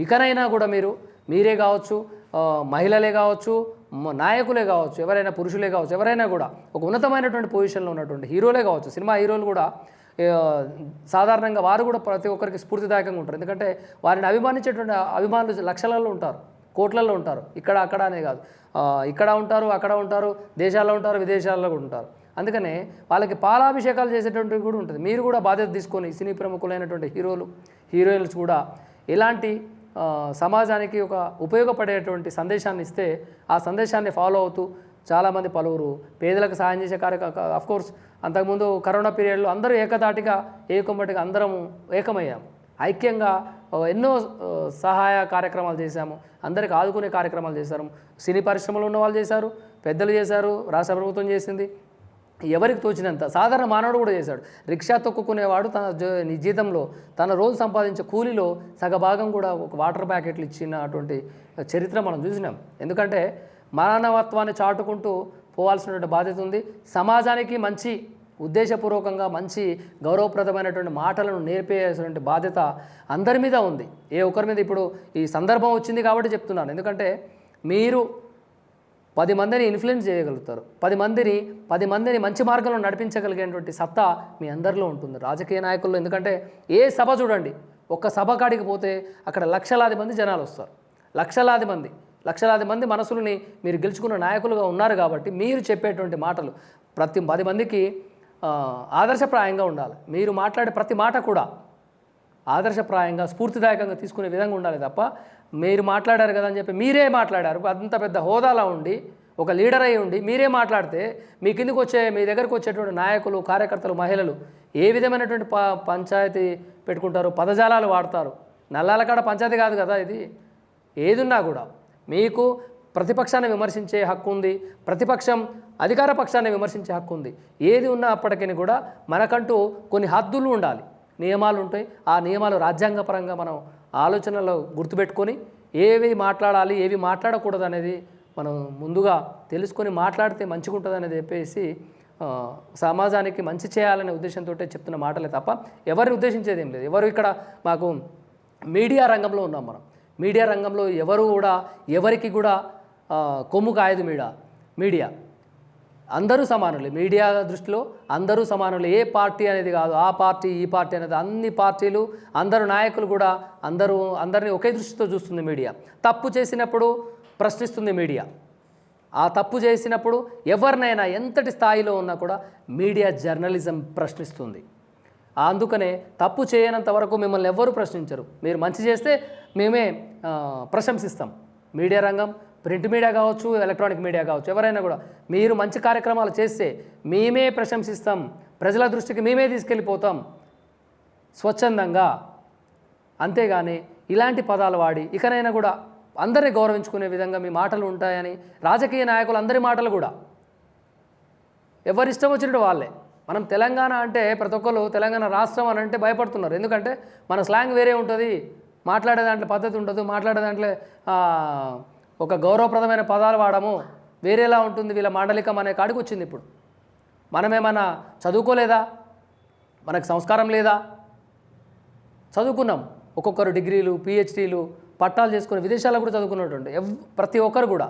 ఇకనైనా కూడా మీరే కావచ్చు, మహిళలే కావచ్చు, నాయకులే కావచ్చు, ఎవరైనా పురుషులే కావచ్చు, ఎవరైనా కూడా ఒక ఉన్నతమైనటువంటి పొజిషన్లో ఉన్నటువంటి హీరోలే కావచ్చు, సినిమా హీరోలు కూడా సాధారణంగా వారు కూడా ప్రతి ఒక్కరికి స్ఫూర్తిదాయకంగా ఉంటారు. ఎందుకంటే వారిని అభిమానించేటువంటి అభిమానులు లక్షలలో ఉంటారు, కోట్లలో ఉంటారు. ఇక్కడ అక్కడ అనే కాదు, ఇక్కడ ఉంటారు, అక్కడ ఉంటారు, దేశాల్లో ఉంటారు, విదేశాల్లో కూడా ఉంటారు. అందుకనే వాళ్ళకి పాలాభిషేకాలు చేసేటువంటివి కూడా ఉంటుంది. మీరు కూడా బాధ్యత తీసుకొని సినీ ప్రముఖులైనటువంటి హీరోయిన్స్ కూడా ఎలాంటి సమాజానికి ఒక ఉపయోగపడేటువంటి సందేశాన్ని ఇస్తే ఆ సందేశాన్ని ఫాలో అవుతూ చాలామంది పలువురు పేదలకు సహాయం చేసే అఫ్కోర్స్ అంతకుముందు కరోనా పీరియడ్లో అందరూ ఏకతాటిగా ఏకమ్మటిగా అందరం ఏకమయ్యాము, ఐక్యంగా ఎన్నో సహాయ కార్యక్రమాలు చేశాము, అందరికి ఆదుకునే కార్యక్రమాలు చేశారు. సినీ పరిశ్రమలో ఉన్న వాళ్ళు చేశారు, పెద్దలు చేశారు, రాష్ట్ర ప్రభుత్వం చేసింది, ఎవరికి తోచినంత సాధారణ మానవుడు కూడా చేశాడు. రిక్షా తొక్కుకునేవాడు తన జీతంలో తన రోజు సంపాదించే కూలీలో సగభాగం కూడా ఒక వాటర్ ప్యాకెట్లు ఇచ్చినటువంటి చరిత్ర మనం చూసినాం. ఎందుకంటే మానవత్వాన్ని చాటుకుంటూ పోవాల్సినటువంటి బాధ్యత ఉంది. సమాజానికి మంచి ఉద్దేశపూర్వకంగా మంచి గౌరవప్రదమైనటువంటి మాటలను నేర్పేటువంటి బాధ్యత అందరి మీద ఉంది. ఏ ఒక్కరి మీద ఇప్పుడు ఈ సందర్భం వచ్చింది కాబట్టి చెప్తున్నాను. ఎందుకంటే మీరు 10 మందిని ఇన్ఫ్లుయెన్స్ చేయగలుగుతారు, 10 మందిని మంచి మార్గంలో నడిపించగలిగేటువంటి సత్తా మీ అందరిలో ఉంటుంది రాజకీయ నాయకుల్లో. ఎందుకంటే ఏ సభ చూడండి, ఒక్క సభ కాడికి పోతే అక్కడ లక్షలాది మంది జనాలు వస్తారు. లక్షలాది మంది మనసులని మీరు గెలుచుకున్న నాయకులుగా ఉన్నారు కాబట్టి మీరు చెప్పేటువంటి మాటలు ప్రతి 10 మందికి ఆదర్శప్రాయంగా ఉండాలి. మీరు మాట్లాడే ప్రతి మాట కూడా ఆదర్శప్రాయంగా స్ఫూర్తిదాయకంగా తీసుకునే విధంగా ఉండాలి తప్ప మీరు మాట్లాడారు కదా అని చెప్పి మీరే మాట్లాడారు అంత పెద్ద హోదాలో ఉండి ఒక లీడర్ అయి ఉండి మీరే మాట్లాడితే మీ దగ్గరకు వచ్చేటువంటి నాయకులు, కార్యకర్తలు, మహిళలు ఏ విధమైనటువంటి పంచాయతీ పెట్టుకుంటారు, పదజాలాలు వాడతారు. నల్లాల కాడ పంచాయతీ కాదు కదా ఇది. ఏదున్నా కూడా మీకు ప్రతిపక్షాన్ని విమర్శించే హక్కు ఉంది, ప్రతిపక్షం అధికార పక్షాన్ని విమర్శించే హక్కు ఉంది. ఏది ఉన్నా అప్పటికీ కూడా మనకంటూ కొన్ని హద్దులు ఉండాలి, నియమాలు ఉంటాయి. ఆ నియమాలు రాజ్యాంగపరంగా మనం ఆలోచనలో గుర్తుపెట్టుకొని ఏవి మాట్లాడాలి ఏవి మాట్లాడకూడదు అనేది మనం ముందుగా తెలుసుకొని మాట్లాడితే మంచిగా ఉంటుంది అనేది చెప్పేసి సమాజానికి మంచి చేయాలనే ఉద్దేశంతో చెప్తున్న మాటలే తప్ప ఎవరిని ఉద్దేశించేది ఏం లేదు. ఎవరు ఇక్కడ మాకు మీడియా రంగంలో ఉన్నాం. మనం మీడియా రంగంలో ఎవరికి కూడా కొమ్ము కాయదు మీడియా. అందరూ సమానులే. మీడియా దృష్టిలో అందరూ సమానులే. ఏ పార్టీ అనేది కాదు, ఆ పార్టీ ఈ పార్టీ అనేది, అన్ని పార్టీలు అందరూ నాయకులు కూడా అందరినీ ఒకే దృష్టితో చూస్తుంది మీడియా. తప్పు చేసినప్పుడు ప్రశ్నిస్తుంది మీడియా. ఆ తప్పు చేసినప్పుడు ఎవరినైనా ఎంతటి స్థాయిలో ఉన్నా కూడా మీడియా జర్నలిజం ప్రశ్నిస్తుంది. అందుకనే తప్పు చేయనంత వరకు మిమ్మల్ని ఎవ్వరూ ప్రశ్నించరు. మీరు మంచి చేస్తే మేమే ప్రశంసిస్తాం. మీడియా రంగం ప్రింట్ మీడియా కావచ్చు, ఎలక్ట్రానిక్ మీడియా కావచ్చు, ఎవరైనా కూడా మీరు మంచి కార్యక్రమాలు చేస్తే మేమే ప్రశంసిస్తాం, ప్రజల దృష్టికి మేమే తీసుకెళ్ళిపోతాం స్వచ్ఛందంగా. అంతేగాని ఇలాంటి పదాలు వాడి ఇకనైనా కూడా అందరినీ గౌరవించుకునే విధంగా మీ మాటలు ఉంటాయని రాజకీయ నాయకులు అందరి మాటలు కూడా ఎవరి ఇష్టం వచ్చినట్టు వాళ్ళే. మనం తెలంగాణ అంటే ప్రతి ఒక్కరు తెలంగాణ రాష్ట్రం అని అంటే భయపడుతున్నారు. ఎందుకంటే మన స్లాంగ్ వేరే ఉంటుంది, మాట్లాడే దాంట్లో పద్ధతి ఉండదు, మాట్లాడే దాంట్లో ఒక గౌరవప్రదమైన పదాలు వాడము, వేరేలా ఉంటుంది. వీళ్ళ మాండలికం అనే కాడికి వచ్చింది. ఇప్పుడు మనమేమన్నా చదువుకోలేదా? మనకు సంస్కారం లేదా? చదువుకున్నాం. ఒక్కొక్కరు డిగ్రీలు, పిహెచ్డీలు, పట్టాలు చేసుకుని విదేశాలకు కూడా చదువుకున్నటువంటి ప్రతి ఒక్కరు కూడా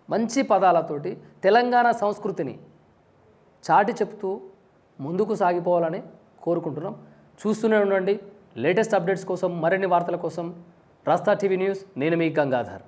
మంచి పదాలతోటి తెలంగాణ సంస్కృతిని చాటి చెప్తూ ముందుకు సాగిపోవాలని కోరుకుంటున్నాం. చూస్తూనే ఉండండి లేటెస్ట్ అప్డేట్స్ కోసం, మరిన్ని వార్తల కోసం రాస్తా టీవీ న్యూస్. నేను మీ గంగాధర్.